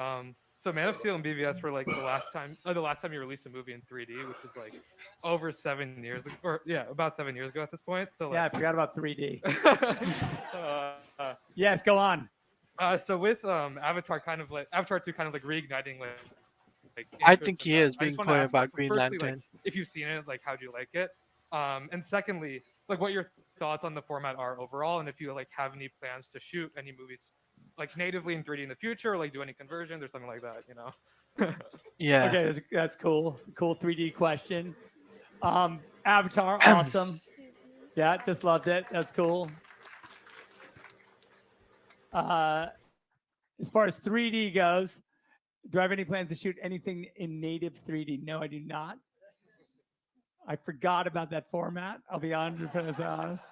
So Man of Steel and BVS were like the last time you released a movie in 3D, which was like over 7 years ago, or yeah, about 7 years ago at this point. So yeah, I forgot about 3D. Yes, go on. So with Avatar 2 kind of like reigniting like I think he is I being just wanna quoted ask, about like, Green firstly, Lantern. like, if you've seen it, like how do you like it? And secondly, like what your thoughts on the format are overall, and if you like have any plans to shoot any movies like natively in 3D in the future, or like do any conversions or something like that, Yeah. Okay, that's cool. Cool 3D question. Avatar, awesome. Yeah, just loved it. That's cool. As far as 3D goes, do I have any plans to shoot anything in native 3D? No, I do not. I forgot about that format. I'll be 100% honest.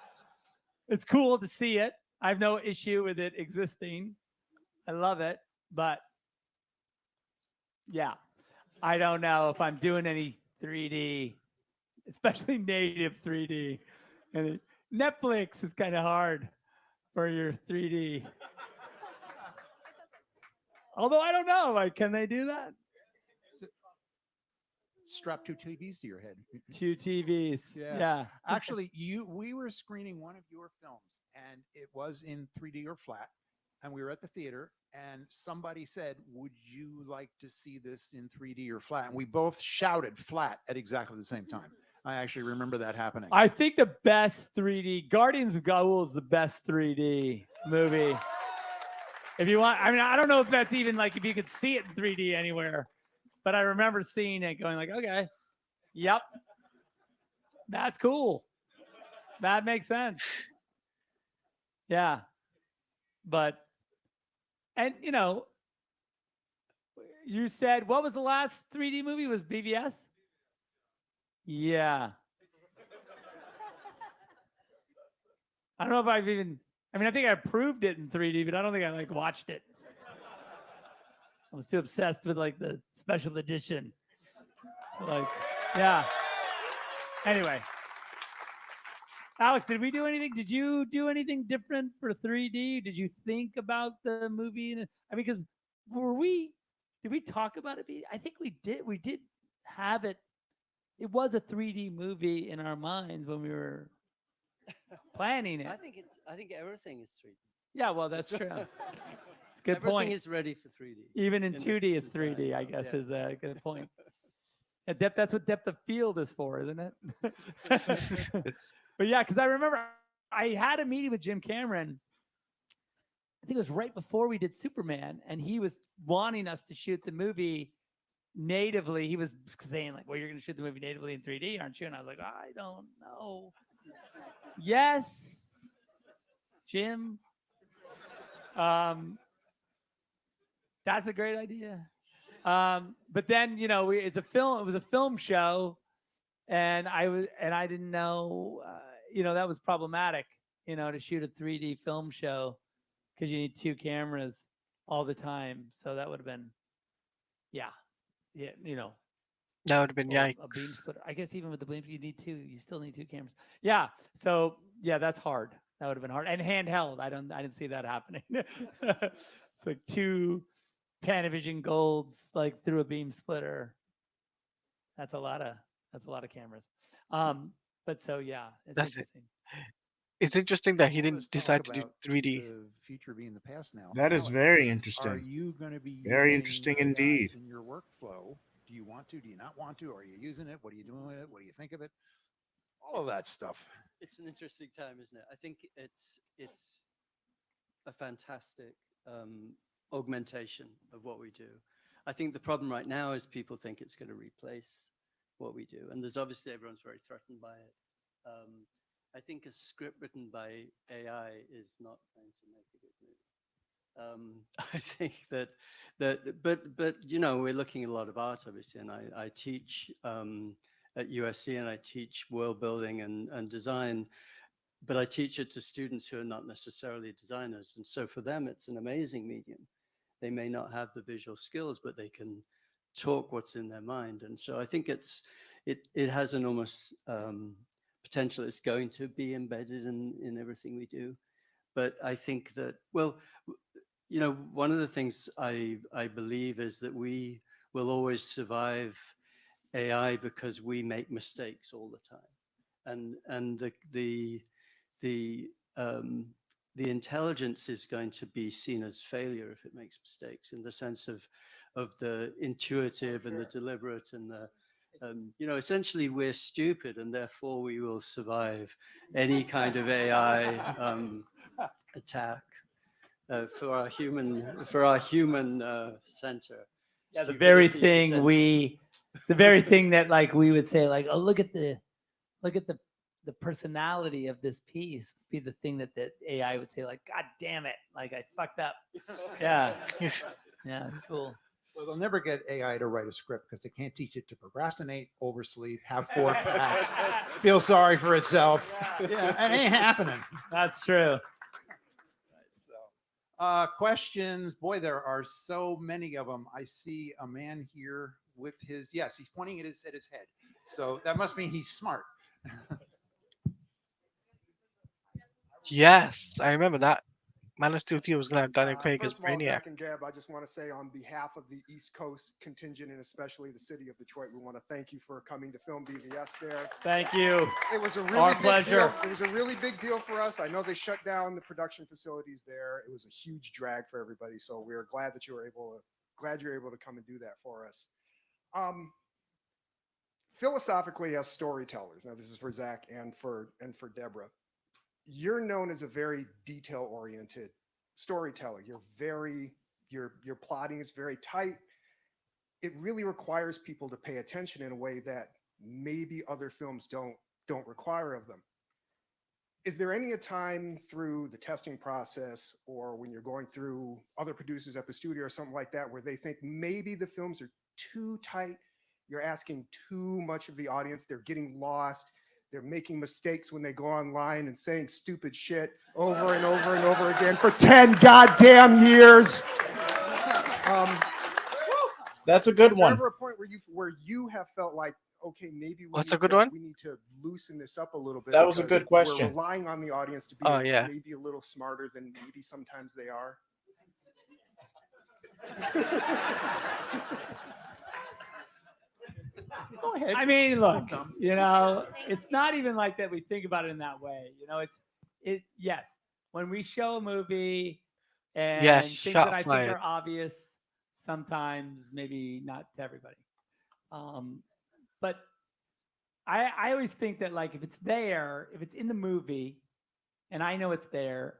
It's cool to see it. I have no issue with it existing. I love it, but yeah, I don't know if I'm doing any 3D, especially native 3D. And Netflix is kind of hard for your 3D. Although I don't know, like, can they do that? Strap 2 TVs to your head. 2 TVs. Yeah. Actually, we were screening one of your films, and it was in 3D or flat. And we were at the theater, and somebody said, "Would you like to see this in 3D or flat?" And we both shouted flat at exactly the same time. I actually remember that happening. I think the best 3D Guardians of Gaul is the best 3D movie. If you want, I mean, I don't know if that's even like if you could see it in 3D anywhere, but I remember seeing it, going like, okay, yep, that's cool. That makes sense. Yeah, but and you know, you said what was the last 3D movie? Was BVS? Yeah. I don't know if I've even. I mean, I think I approved it in 3D, but I don't think I like watched it. I was too obsessed with like the special edition. So, like, yeah. Anyway, Alex, did we do anything? Did you do anything different for 3D? Did you think about the movie? I mean, because did we talk about it? I think we did. We did have it. It was a 3D movie in our minds when we were planning it. I think everything is 3D. Yeah, well, that's true. It's a good Everything point. is ready for 3D. Even in the 2D, it's design. 3D, I guess, Yeah. is a good point. Yeah, that's what depth of field is for, isn't it? But yeah, because I remember I had a meeting with Jim Cameron. I think it was right before we did Superman, and he was wanting us to shoot the movie natively. He was saying like, well, you're going to shoot the movie natively in 3D, aren't you? And I was like, I don't know. Yes, Jim. That's a great idea. But then, you know, it was a film show, and I didn't know, you know, that was problematic, you know, to shoot a 3D film show because you need two cameras all the time. So that would have been, yeah, you know. That would have been Well, yikes. a beam splitter. I guess even with the beam, you still need two cameras. Yeah. So yeah, that's hard. That would have been hard. And handheld. I didn't see that happening. It's like two Panavision Golds like through a beam splitter. That's a lot of cameras. But so yeah, it's That's it. interesting. It's interesting that he Let's didn't talk decide to do about 3D. The future being the past now. That is Alex, very Are interesting. you going to be Very using interesting AI indeed. in your workflow? Do you want to? Do you not want to? Are you using it? What are you doing with it? What do you think of it? All of that stuff. It's an interesting time, isn't it? I think it's a fantastic augmentation of what we do. I think the problem right now is people think it's going to replace what we do, and there's obviously everyone's very threatened by it. I think a script written by AI is not going to make a good movie. I think but you know, we're looking at a lot of art, obviously, and I teach at USC, and I teach world building and design, but I teach it to students who are not necessarily designers, and so for them it's an amazing medium. They may not have the visual skills, but they can talk what's in their mind, and so I think it has enormous potential. It's going to be embedded in everything we do, but I think that, well, you know, one of the things I believe is that we will always survive AI because we make mistakes all the time, and the intelligence is going to be seen as failure if it makes mistakes, in the sense of the intuitive and the deliberate and the you know, essentially we're stupid, and therefore we will survive any kind of AI attack for our human center. Yeah, the very Stupidity thing essential. the very thing that like we would say like, oh, look at the personality of this piece, be the thing that AI would say like, God damn it, like I fucked up. Yeah. Yeah, it's cool. Well, they'll never get AI to write a script because they can't teach it to procrastinate, oversleep, have 4 cats, feel sorry for itself. Yeah, it ain't happening. That's true. So, questions. Boy, there are so many of them. I see a man here with his, yes, he's pointing at his head. So that must mean he's smart. Yes, I remember that Man of Steel 3 was gonna have Daniel Craig as First of all, Brainiac. Zach and Deb, I just want to say on behalf of the East Coast contingent and especially the city of Detroit, we want to thank you for coming to film BVS there. Thank you. It was a really Our big pleasure. deal. It was a really big deal for us. I know they shut down the production facilities there. It was a huge drag for everybody. So we're glad that you were able to come and do that for us. Philosophically, as storytellers, now this is for Zach and for Deborah, you're known as a very detail-oriented storyteller. Your plotting is very tight. It really requires people to pay attention in a way that maybe other films don't require of them. Is there any time through the testing process or when you're going through other producers at the studio or something like that where they think maybe the films are too tight, you're asking too much of the audience, they're getting lost, they're making mistakes when they go online and saying stupid shit over and over and over again for 10 goddamn years? That's a good Is there one. ever a point where you have felt like, okay, maybe What's a good one? we need to loosen this up a little bit? That was a because good question. We're relying on the audience to be Oh, yeah. maybe a little smarter than maybe sometimes they are. Go ahead. I mean, look, dumb. it's not even like that. We think about it in that way. Yes. When we show a movie and Yes, things shot that I think fired. are obvious, sometimes maybe not to everybody. But I always think that like if it's there, if it's in the movie, and I know it's there,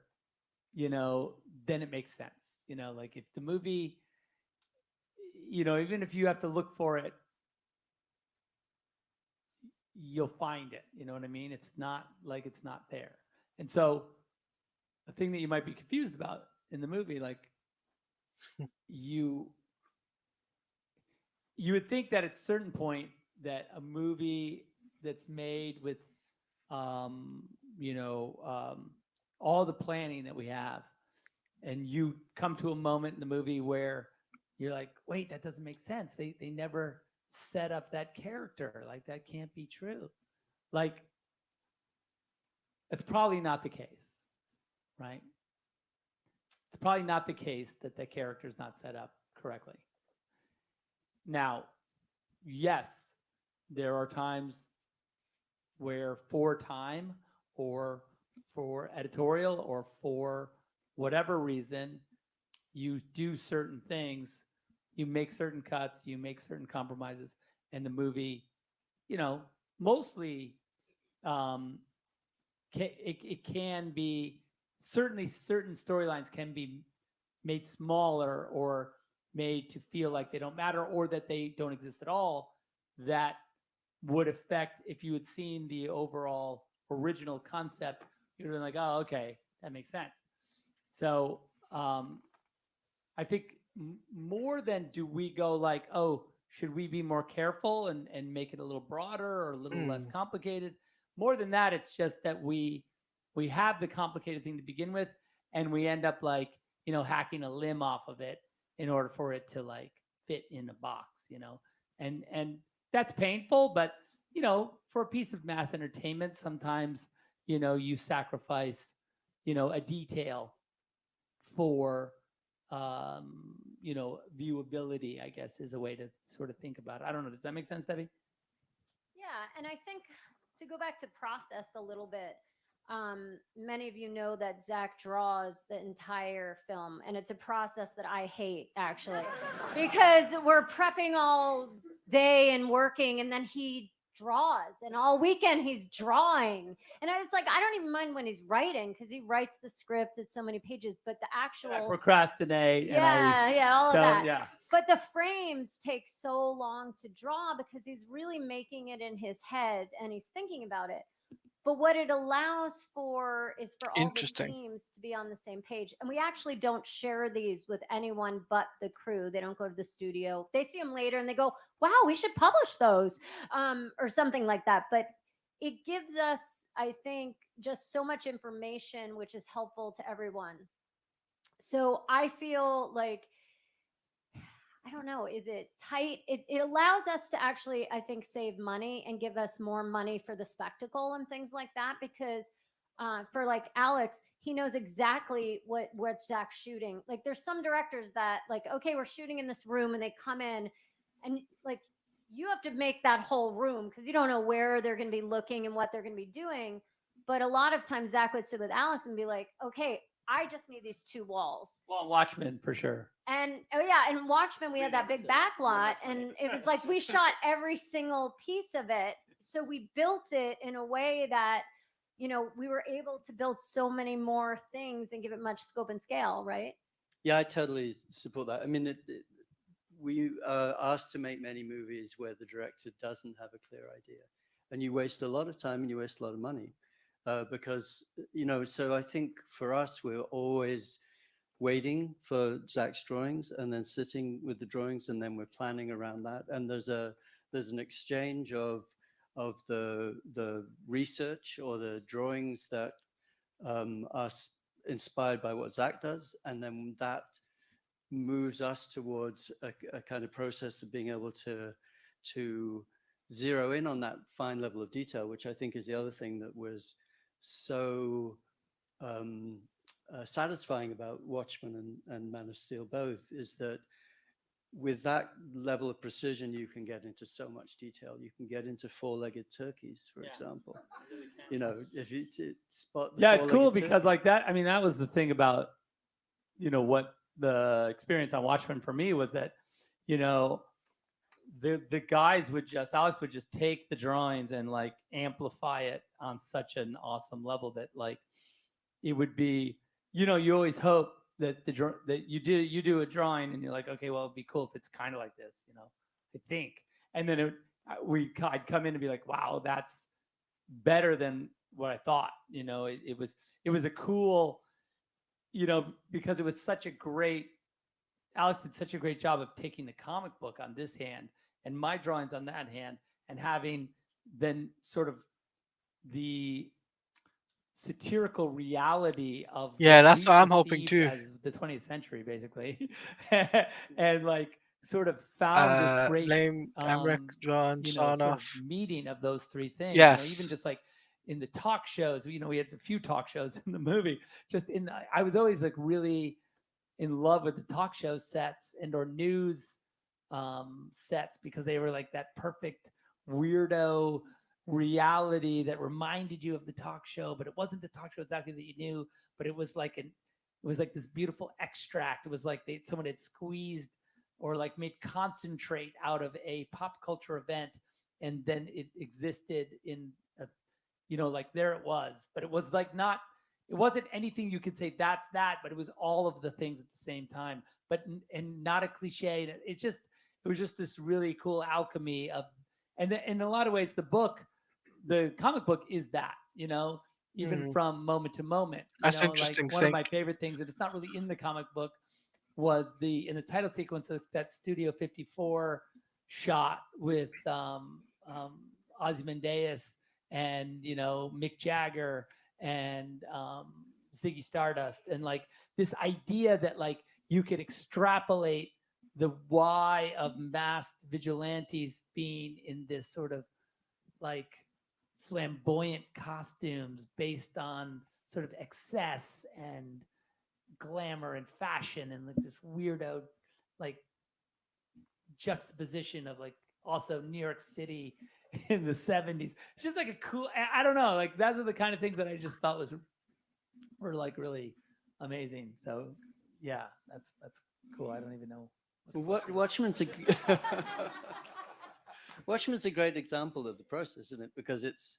then it makes sense. Like if the movie, even if you have to look for it, you'll find it. You know what I mean? It's not like it's not there. And so the thing that you might be confused about in the movie, like you would think that at a certain point that a movie that's made with all the planning that we have, and you come to a moment in the movie where you're like, wait, that doesn't make sense. They never set up that character. Like that can't be true. Like it's probably not the case, right? It's probably not the case that the character is not set up correctly. Now, yes, there are times where for time or for editorial or for whatever reason, you do certain things, you make certain cuts, you make certain compromises, and the movie, mostly it can be, certainly certain storylines can be made smaller or made to feel like they don't matter or that they don't exist at all. That would affect, if you had seen the overall original concept, you'd have been like, oh, okay, that makes sense. So I think more than do we go like, oh, should we be more careful and make it a little broader or a little less complicated? More than that, it's just that we have the complicated thing to begin with, and we end up like, hacking a limb off of it in order for it to like fit in a box, and that's painful, but for a piece of mass entertainment, sometimes, you sacrifice, a detail for, viewability, I guess, is a way to sort of think about it. I don't know. Does that make sense, Debbie? Yeah, and I think to go back to process a little bit, many of you know that Zach draws the entire film, and it's a process that I hate actually, because we're prepping all day and working, and then he draws, and all weekend he's drawing, and it's like I don't even mind when he's writing because he writes the script. It's so many pages, but the actual I procrastinate. all of that. Yeah. But the frames take so long to draw because he's really making it in his head and he's thinking about it. But what it allows for is for all the Interesting. teams to be on the same page. And we actually don't share these with anyone but the crew. They don't go to the studio. They see them later and they go, wow, we should publish those, or something like that. But it gives us, I think, just so much information, which is helpful to everyone. So I feel like, I don't know, is it tight? It allows us to actually, I think, save money and give us more money for the spectacle and things like that. Because for like Alex, he knows exactly what Zach's shooting. Like there's some directors that like, okay, we're shooting in this room, and they come in, and like you have to make that whole room because you don't know where they're going to be looking and what they're going to be doing. But a lot of times Zach would sit with Alex and be like, okay, I just need these 2 walls. Well, Watchmen for sure. And oh yeah, and Watchmen, we had that big back lot, and it was like we shot every single piece of it. So we built it in a way that, you know, we were able to build so many more things and give it much scope and scale, right? Yeah, I totally support that. I mean, we are asked to make many movies where the director doesn't have a clear idea, and you waste a lot of time and you waste a lot of money because, you know, so I think for us, we're always waiting for Zach's drawings and then sitting with the drawings, and then we're planning around that. And there's an exchange of the research or the drawings that are inspired by what Zach does, and then that moves us towards a kind of process of being able to zero in on that fine level of detail, which I think is the other thing that was so satisfying about Watchmen and Man of Steel both, is that with that level of precision, you can get into so much detail. You can get into 4-legged turkeys, for example. You know, if it's spot the It's cool because turkey. like that. I mean, that was the thing about, you know, what the experience on Watchmen for me was that, you know, the guys would just, Alex would just take the drawings and like amplify it on such an awesome level that like it would be, you know, you always hope that that you do a drawing and you're like, okay, well, it'd be cool if it's kind of like this, you know, I think. And then I'd come in and be like, wow, that's better than what I thought. You know, it was a cool, you know, because it was such a great, Alex did such a great job of taking the comic book on this hand and my drawings on that hand, and having then sort of the satirical reality of Yeah, that's we what I'm hoping perceived too. as the 20th century, basically, and like sort of found this great, Blame Emmerich, John, you know, sort of Sonoff. meeting of those 3 things. You know, even Yes. just like in the talk shows, you know, we had a few talk shows in the movie. I was always like really in love with the talk show sets and or news sets, because they were like that perfect weirdo reality that reminded you of the talk show, but it wasn't the talk show exactly that you knew, but it was like this beautiful extract. It was like someone had squeezed or like made concentrate out of a pop culture event, and then it existed in a, you know, like there it was, but it was like not, it wasn't anything you could say that's that, but it was all of the things at the same time, but and not a cliche. It was just this really cool alchemy of, and in a lot of ways, the comic book is that, you know, even from moment to moment. You That's know, like interesting, one of my Sync. favorite things, and it's not really in the comic book, was in the title sequence of that Studio 54 shot with Ozymandias and, you know, Mick Jagger and Ziggy Stardust, and like this idea that like you could extrapolate the why of masked vigilantes being in this sort of like flamboyant costumes based on sort of excess and glamour and fashion, and like this weirdo like juxtaposition of like also New York City in the 70s. It's just like a cool, I don't know, like those are the kind of things that I just thought were like really amazing. So yeah, that's cool. I don't even know Watchmen's a Watchmen's a great example of the process, isn't it? Because it's,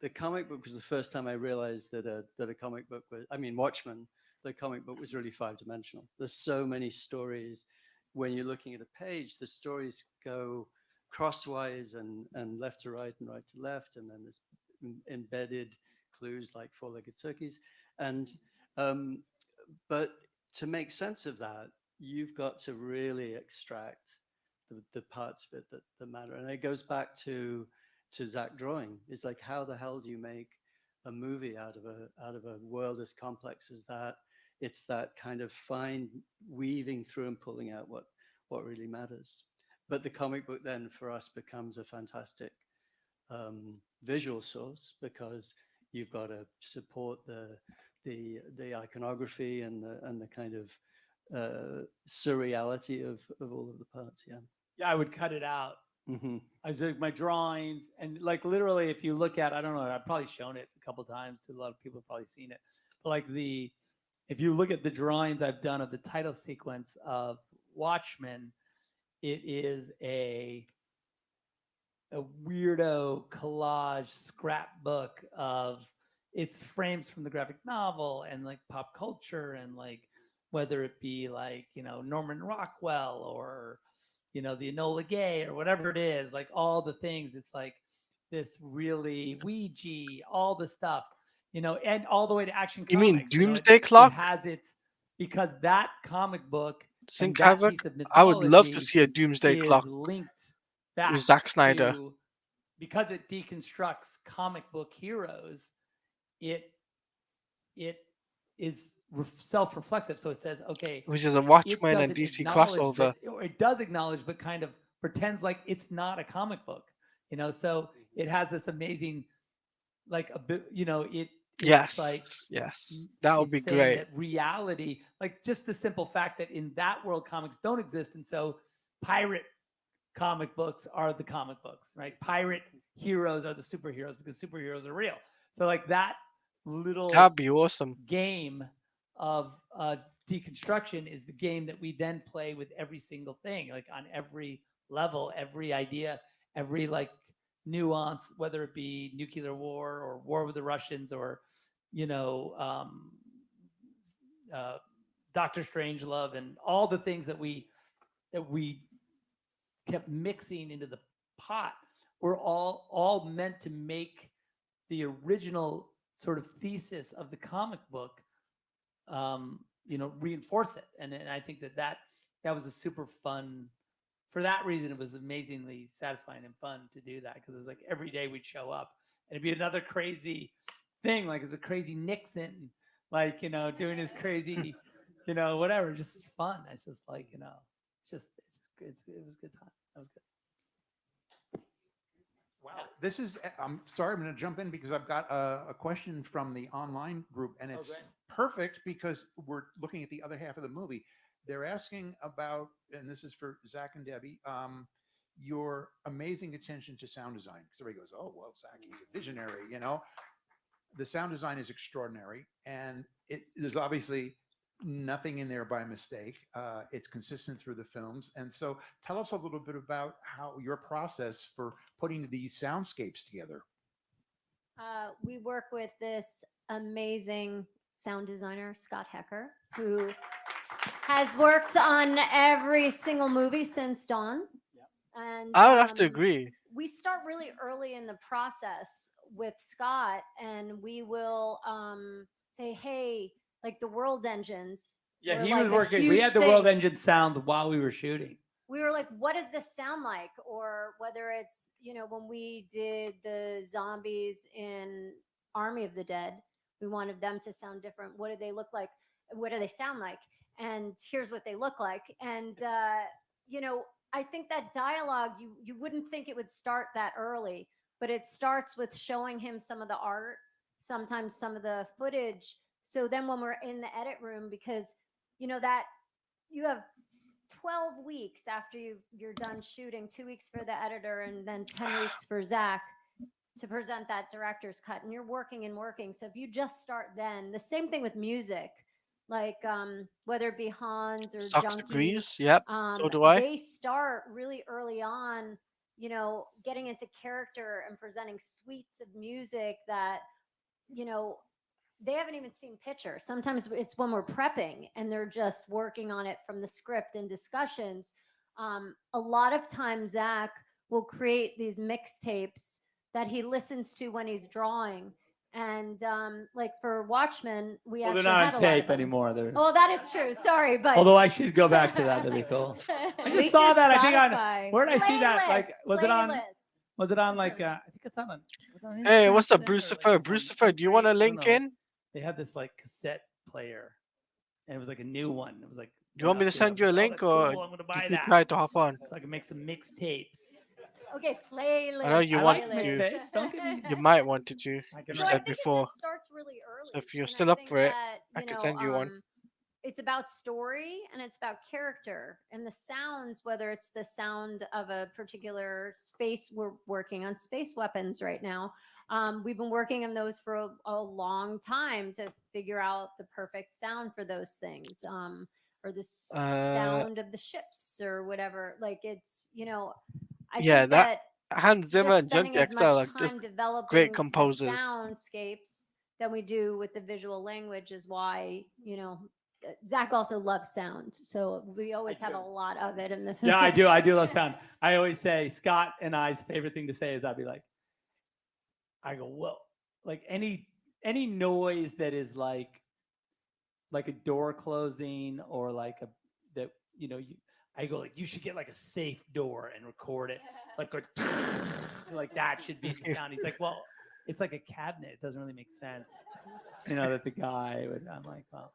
the comic book was the first time I realized that a comic book was, I mean, Watchmen, the comic book was really 5-dimensional. There's so many stories. When you're looking at a page, the stories go crosswise and left to right and right to left, and then there's embedded clues like 4-legged turkeys. And but to make sense of that, you've got to really extract the parts of it that matter. And it goes back to Zach drawing. It's like, how the hell do you make a movie out of a world as complex as that? It's that kind of fine weaving through and pulling out what really matters. But the comic book then for us becomes a fantastic visual source, because you've got to support the iconography and the kind of surreality of all of the parts. Yeah. Yeah, I would cut it out. Hmm. I was like my drawings and like literally, if you look at, I don't know, I've probably shown it a couple times to a lot of people, have probably seen it. But like if you look at the drawings I've done of the title sequence of Watchmen, it is a weirdo collage scrapbook of it's frames from the graphic novel and like pop culture and like whether it be like Norman Rockwell or the Enola Gay or whatever it is, like all the things. It's like this really Ouija, all the stuff, and all the way to Action You mean Comics. Doomsday It Clock? has its because that comic book and Sync that Havoc? piece of I would love to mythology see a Doomsday is Clock linked back with Zack Snyder. to, because it deconstructs comic book heroes. It is self-reflexive, so it says, okay, Which is a it Watchmen and doesn't DC acknowledge crossover. that, or it does acknowledge, but kind of pretends like it's not a comic book, so it has this amazing, like a bit, it's like Yes, that would be it's saying great. that reality, like just the simple fact that in that world comics don't exist, and so pirate comic books are the comic books, right? Pirate heroes are the superheroes because superheroes are real. So like that little That'd be awesome. game of deconstruction is the game that we then play with every single thing, like on every level, every idea, every like nuance, whether it be nuclear war or war with the Russians or Doctor Strangelove and all the things that we kept mixing into the pot were all meant to make the original sort of thesis of the comic book reinforce it. And I think that was a super fun, for that reason it was amazingly satisfying and fun to do that, because it was like every day we'd show up and it'd be another crazy thing, like it's a crazy Nixon, like doing his crazy whatever, just fun. It's just like it was a good time. That was good. Wow. This is, I'm sorry, I'm going to jump in because I've got a question from the online group, and it's perfect because we're looking at the other half of the movie. They're asking about, and this is for Zach and Debbie, your amazing attention to sound design. Because everybody goes, oh, well, Zach, he's a visionary, The sound design is extraordinary, and there's obviously nothing in there by mistake. It's consistent through the films. And so tell us a little bit about how your process for putting these soundscapes together. We work with this amazing sound designer, Scott Hecker, who has worked on every single movie since Dawn. And I would have to agree. We start really early in the process with Scott, and we will say, hey, like the world engines. Yeah, were he like was a working. We huge had the thing. world engine sounds while we were shooting. We were like, what does this sound like? Or whether it's, when we did the zombies in Army of the Dead, we wanted them to sound different. What do they look like? What do they sound like? And here's what they look like. And, I think that dialogue, you wouldn't think it would start that early, but it starts with showing him some of the art, sometimes some of the footage. So then when we're in the edit room, because, that you have 12 weeks after you're done shooting, 2 weeks for the editor, and then 10 weeks for Zach to present that director's cut. And you're working and working. So if you just start then, the same thing with music, like whether it be Hans or Sucks Junkie, agrees. Yep. So do I. they start really early on, getting into character and presenting suites of music that, they haven't even seen pictures. Sometimes it's when we're prepping and they're just working on it from the script and discussions. A lot of times Zach will create these mixtapes that he listens to when he's drawing. And like for Watchmen, we Well, they're actually not had on a lot of tape them. anymore. They're... Oh, that is true. Sorry, but Although I should go back to that. That'd be cool. I just saw that. I think on where did I see that? Like, was it on? Was it on like? I think it's on. Hey, Instagram what's up, today, or, Brucifer? like, it's on Brucifer, do you want to I don't link know. in? They had this like cassette player, and it was like a new one. It was like. Do you want me to send you a link, cool. or I'm gonna buy you that try to hop on? so I can make some mixtapes. Okay, playlist. I know you I want like to. mixtapes. Don't get me. You might want to do. I can You So I said think before. it just starts really early. So if you're and still I up think for it, that, I you can know, send you one. It's about story and it's about character and the sounds, whether it's the sound of a particular space. We're working on space weapons right now. We've been working on those for a long time to figure out the perfect sound for those things. Or the sound of the ships or whatever. Like it's, you know, I Yeah, think that that Hans Zimmer just and spending Junkie as XL much are just time developing great the composers. soundscapes than we do with the visual language is why, you know, Zach also loves sound. So we always have a lot of it in the film. Yeah, I do. I do love sound. I always say Scott and I's favorite thing to say is I'd be like, I go, whoa, like any noise that is like a door closing or like a that you know you I go like you should get like a safe door and record it like a like that should be the sound. He's like, well, it's like a cabinet. It doesn't really make sense, you know, that the guy would. I'm like, well,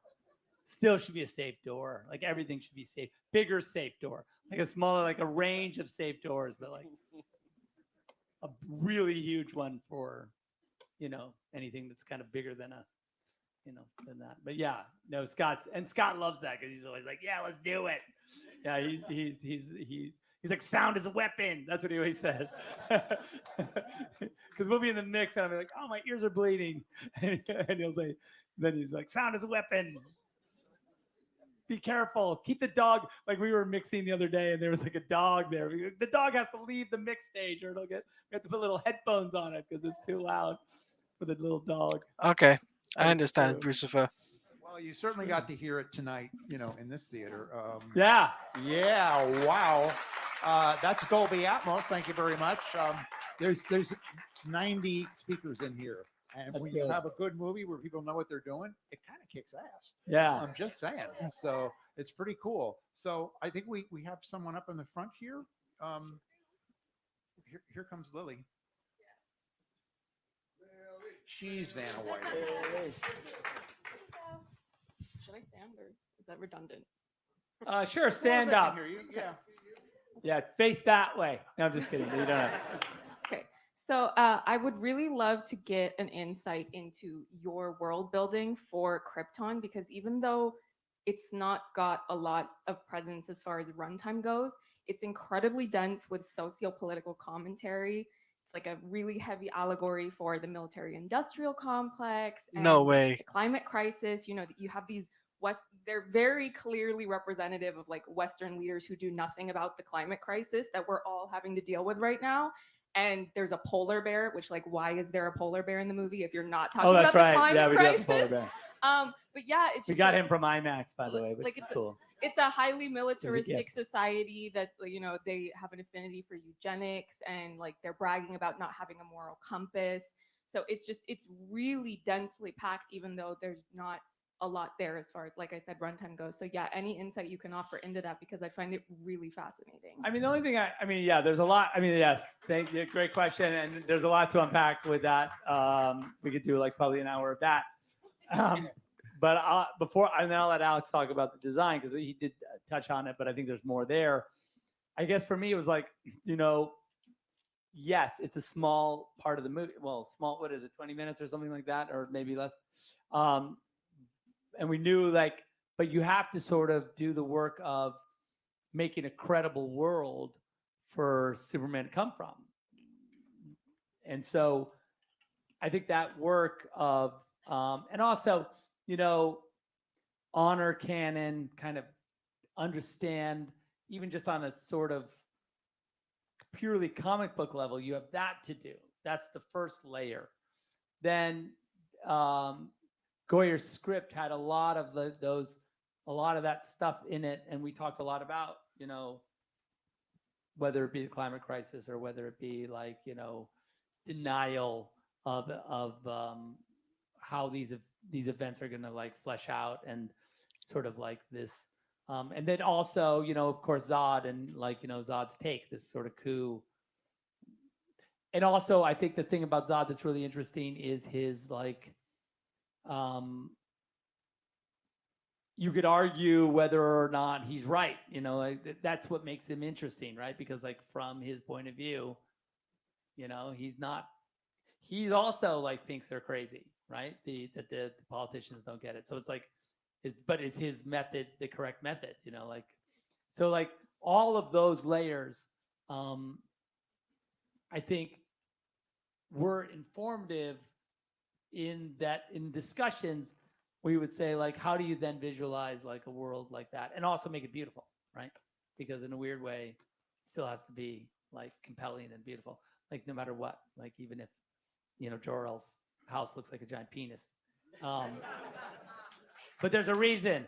still should be a safe door. Like everything should be safe. Bigger safe door, like a smaller, like a range of safe doors, but like a really huge one for, you know, anything that's kind of bigger than a, you know, than that. But yeah, no, Scott loves that because he's always like, yeah, let's do it. Yeah, he's like, sound is a weapon. That's what he always says. Because we'll be in the mix and I'll be like, oh, my ears are bleeding, and he'll say, then he's like, sound is a weapon. Be careful. Keep the dog. Like we were mixing the other day, and there was like a dog there. The dog has to leave the mix stage, or it'll get. We have to put little headphones on it because it's too loud for the little dog. Okay, But I it's understand, true. Lucifer. Well, you certainly got to hear it tonight, you know, in this theater. Yeah. Yeah. Wow. That's Dolby Atmos. Thank you very much. There's 90 speakers in here, and That's when you good. have a good movie where people know what they're doing, it kind of kicks ass. Yeah. I'm just saying. So it's pretty cool. So I think we have someone up in the front here. Here comes Lily. She's Vanna White. Should I stand or is that redundant? Sure. Stand As I can up. hear you. Yeah. Yeah. Face that way. No, I'm just kidding. You don't have. Okay. So I would really love to get an insight into your world building for Krypton, because even though it's not got a lot of presence as far as runtime goes, it's incredibly dense with socio-political commentary. It's like a really heavy allegory for the military-industrial complex and No way. the climate crisis. You know, that you have these they're very clearly representative of like Western leaders who do nothing about the climate crisis that we're all having to deal with right now. And there's a polar bear, which, like, why is there a polar bear in the movie if you're not talking Oh, that's about right. the climate Yeah, we do have crisis? the polar bear. But yeah, it's We just got like, him from IMAX, by the way, which like is cool. it's a highly militaristic gift. society that, you know, they have an affinity for eugenics and like they're bragging about not having a moral compass. So it's really densely packed, even though there's not a lot there as far as, like I said, runtime goes. So yeah, any insight you can offer into that, because I find it really fascinating. I mean, the only thing yeah, there's a lot. I mean, yes, thank you. Great question. And there's a lot to unpack with that. We could do like probably an hour of that. But and then I'll let Alex talk about the design because he did touch on it, but I think there's more there. I guess for me, it was like, you know, yes, it's a small part of the movie. Well, small, what is it, 20 minutes or something like that, or maybe less. And we knew like, but you have to sort of do the work of making a credible world for Superman to come from. And so I think that work of, and also, you know, honor canon, kind of understand, even just on a sort of purely comic book level, you have that to do. That's the first layer. Then Goyer's script had a lot of that stuff in it, and we talked a lot about, you know, whether it be the climate crisis or whether it be like, you know, denial of how these events are going to like flesh out, and sort of like this, and then also, you know, of course, Zod and like, you know, Zod's take, this sort of coup. And also, I think the thing about Zod that's really interesting is his like, you could argue whether or not he's right. You know, like, that's what makes him interesting, right? Because like from his point of view, you know, he's not. He also like thinks they're crazy, right? That the politicians don't get it. So it's like, but is his method the correct method? You know, like, so like all of those layers, I think, were informative in that in discussions we would say like, how do you then visualize like a world like that and also make it beautiful, right? Because in a weird way, it still has to be like compelling and beautiful, like no matter what, like even if, you know, Jor-El's house looks like a giant penis. But there's a reason,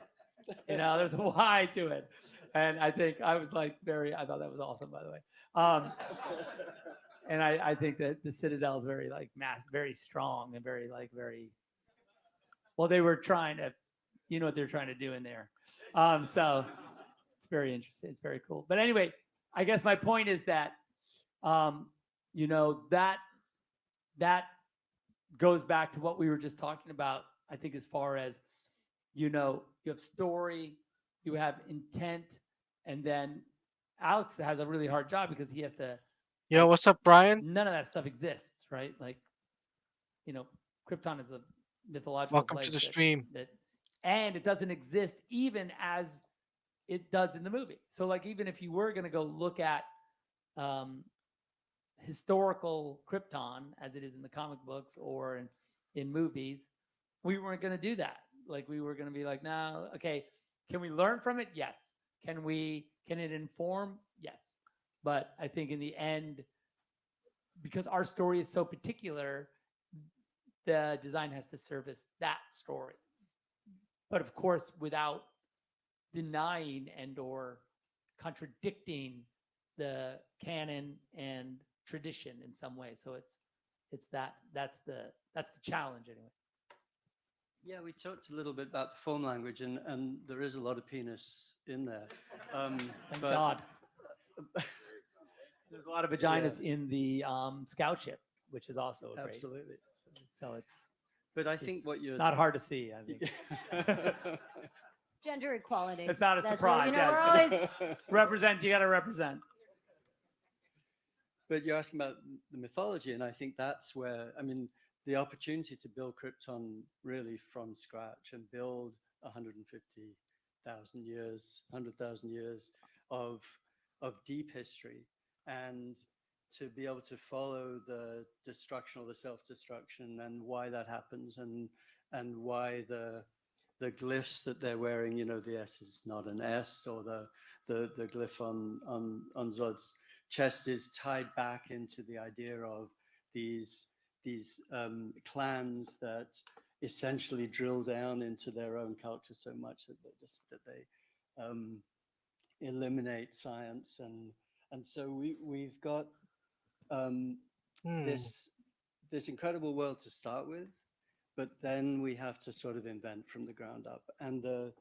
you know, there's a why to it. And I think I was like I thought that was awesome, by the way. And I think that the Citadel is very like very strong and very well, they were trying to, you know what they're trying to do in there. So it's very interesting. It's very cool. But anyway, I guess my point is that, you know, that goes back to what we were just talking about. I think as far as, you know, you have story, you have intent, and then Alex has a really hard job because he has to. Yo, what's up, Brian? None of that stuff exists, right? Like, you know, Krypton is a mythological Welcome place to the stream. And it doesn't exist even as it does in the movie. So like, even if you were going to go look at historical Krypton as it is in the comic books or in movies, we weren't going to do that. Like, we were going to be like, no, okay, can we learn from it? Yes. Can it inform? Yes. But I think in the end, because our story is so particular, the design has to service that story. But of course, without denying and or contradicting the canon and tradition in some way. So that's the challenge anyway. Yeah, we talked a little bit about the form language, and there is a lot of penis in there. Thank God. There's a lot of vaginas in the scout ship, which is also a great. Absolutely. So it's. But I think what you're not hard to see. I think. Gender equality. It's not a That's surprise. What, you know, yes. we're always Represent. You got to represent. But you're asking about the mythology, and I think that's where, I mean, the opportunity to build Krypton really from scratch and build 150,000 years, 100,000 years of deep history, and to be able to follow the destruction or the self-destruction and why that happens, and why the glyphs that they're wearing, you know, the S is not an S, or the glyph on Zod's chest is tied back into the idea of these clans that essentially drill down into their own culture so much that they eliminate science, and so we've got this incredible world to start with, but then we have to sort of invent from the ground up, and the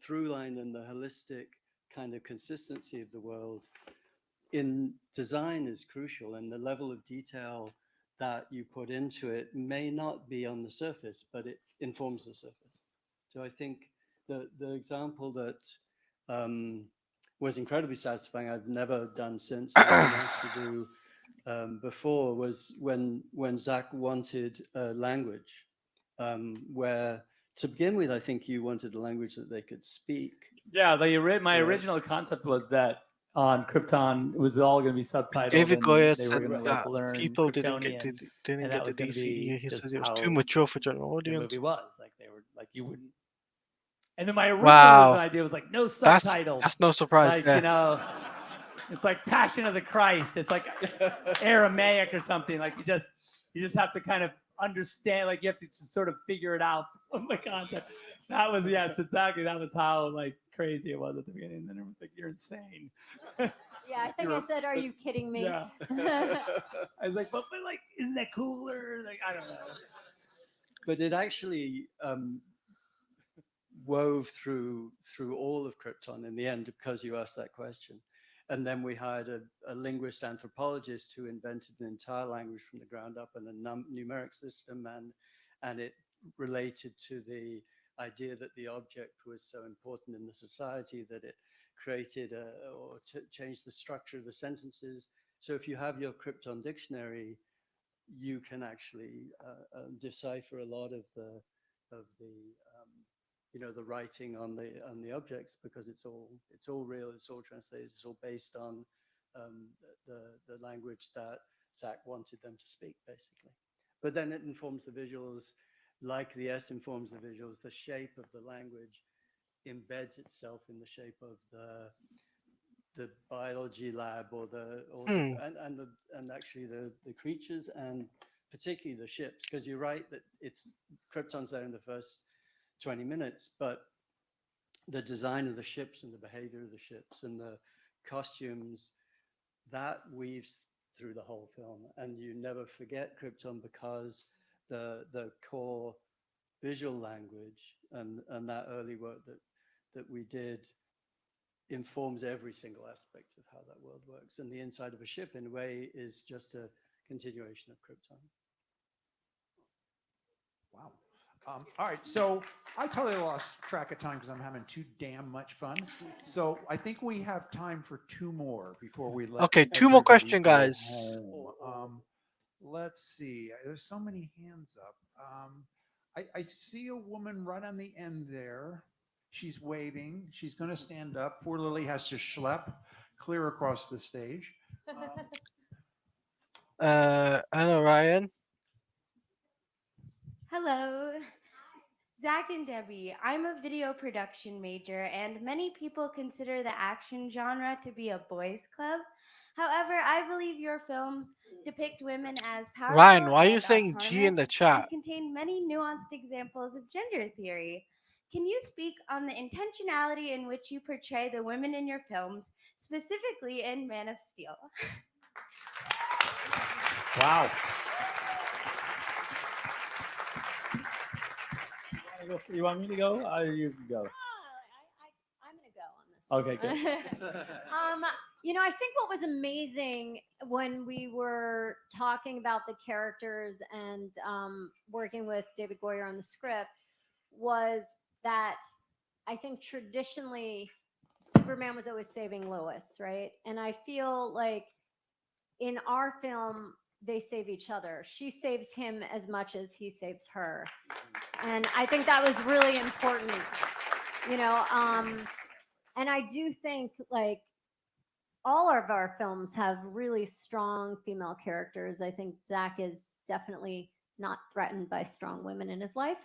through line and the holistic kind of consistency of the world in design is crucial, and the level of detail that you put into it may not be on the surface, but it informs the surface. So I think the example that was incredibly satisfying, I've never done since, and I've been asked to do before, was when Zack wanted a language, where to begin with, I think you wanted a language that they could speak. Yeah, my original concept was that on Krypton, it was all going to be subtitled. David and Goyer they were said going to that like learn people Kryptonian, didn't and get that the was gonna be DCE. He just said it was how too mature for general the audience. movie was. Like they were like, you wouldn't. And then my original Wow. idea was like no subtitles. That's no surprise. Like, yeah. you know, it's like Passion of the Christ. It's like Aramaic or something. Like you just have to kind of understand. Like you have to just sort of figure it out from the content. That was, yes, exactly. That was how like crazy it was at the beginning. And then it was like, you're insane. Yeah, I think I said, "Are you kidding me?" Yeah. I was like, but like, isn't that cooler? Like, I don't know. But it actually wove through all of Krypton in the end, because you asked that question. And then we hired a linguist anthropologist who invented an entire language from the ground up and a numeric system, and it related to the idea that the object was so important in the society that it created or changed the structure of the sentences. So if you have your Krypton dictionary, you can actually decipher a lot of the the writing on the objects, because it's all real, it's all translated, it's all based on the language that Zack wanted them to speak, basically. But then it informs the visuals, like the S informs the visuals. The shape of the language embeds itself in the shape of the biology lab and actually the creatures, and particularly the ships, because you're right that it's Krypton's there in the first 20 minutes, but the design of the ships and the behavior of the ships and the costumes, that weaves through the whole film, and you never forget Krypton, because the core visual language and that early work that we did informs every single aspect of how that world works. And the inside of a ship, in a way, is just a continuation of Krypton. Wow. All right, so I totally lost track of time because I'm having too damn much fun. So I think we have time for two more before we let. Okay, two more everybody question, go guys. home. Let's see. There's so many hands up. I see a woman right on the end there. She's waving. She's going to stand up. Poor Lily has to schlep clear across the stage. Hello, Ryan. Hello, Zach and Debbie. I'm a video production major, and many people consider the action genre to be a boys' club. However, I believe your films depict women as powerful Ryan, why are you and saying G in autonomous the and chat? contain many nuanced examples of gender theory. Can you speak on the intentionality in which you portray the women in your films, specifically in Man of Steel? Wow. You want me to go? You can go. I'm going to go on this. Okay, good. I think what was amazing when we were talking about the characters and working with David Goyer on the script was that I think traditionally Superman was always saving Lois, right? And I feel like in our film, they save each other. She saves him as much as he saves her. And I think that was really important, and I do think like all of our films have really strong female characters. I think Zach is definitely not threatened by strong women in his life.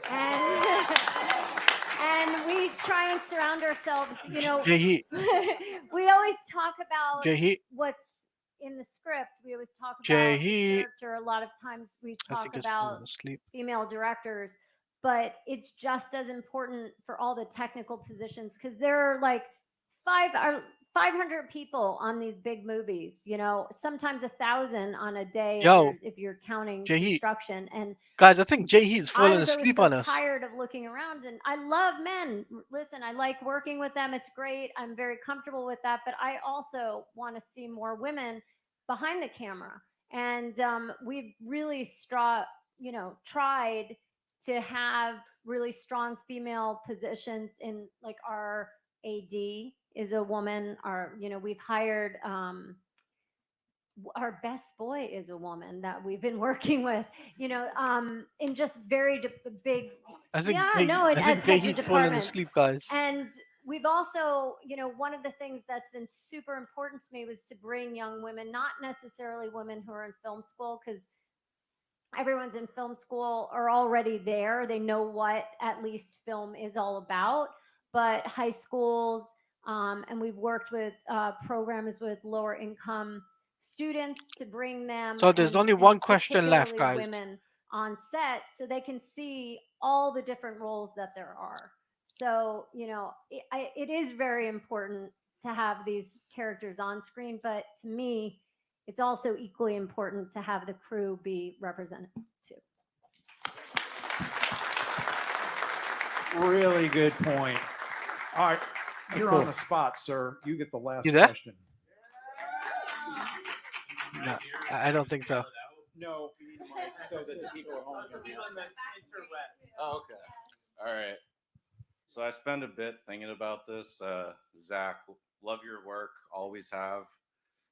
And and we try and surround ourselves, we always talk about what's in the script. We always talk about the character. A lot of times we talk about female directors, but it's just as important for all the technical positions, because there are like 500 people on these big movies, sometimes 1,000 on a day if you're counting construction. And guys, I think Jay-He's falling asleep on us. I'm tired of looking around, and I love men. Listen, I like working with them. It's great. I'm very comfortable with that, but I also want to see more women behind the camera. And we've really tried to have really strong female positions in, like, our AD is a woman. We've hired our best boy is a woman that we've been working with, in just very big. I think it has heads of falling departments. asleep, guys. And we've also, one of the things that's been super important to me was to bring young women, not necessarily women who are in film school, because everyone's in film school are already there. They know what at least film is all about, but high schools, and we've worked with programs with lower income students to bring them. So there's only one question left, guys. Women on set, so they can see all the different roles that there are. So, it is very important to have these characters on screen, but to me, it's also equally important to have the crew be represented too. Really good point. All right, you're on the spot, sir. You get the last You there? question. No, I don't think so. No, we need a mic so that the people at home can hear. Oh, okay. All right. So I spend a bit thinking about this. Zach, love your work, always have.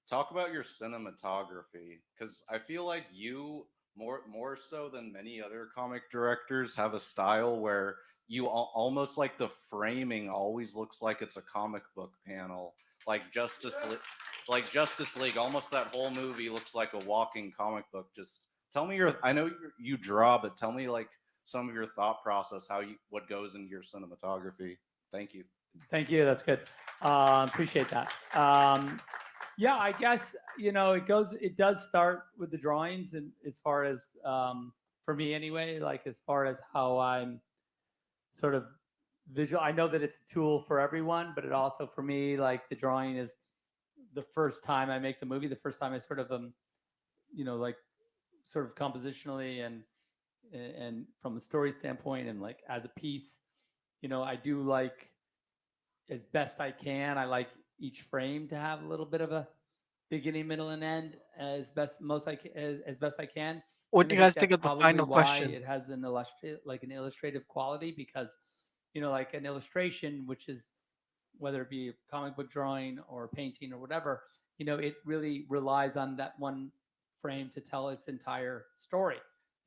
Talk about your cinematography, because I feel like you more so than many other comic directors have a style where you almost like the framing always looks like it's a comic book panel, like Justice League. Almost that whole movie looks like a walking comic book. Just tell me your. I know you draw, but tell me like some of your thought process, what goes into your cinematography. Thank you. Thank you. That's good. Appreciate that. Yeah, I guess it does start with the drawings, and as far as for me anyway, like as far as how I'm sort of visual. I know that it's a tool for everyone, but it also for me, like the drawing is the first time I make the movie, the first time I sort of like sort of compositionally and from a story standpoint and like as a piece, I do like as best I can. I like each frame to have a little bit of a beginning, middle, and end as best I can. What And do I you think guys think that's of the probably final why question? it has an illustrative quality, because like an illustration, which is whether it be a comic book drawing or painting or whatever, it really relies on that one frame to tell its entire story.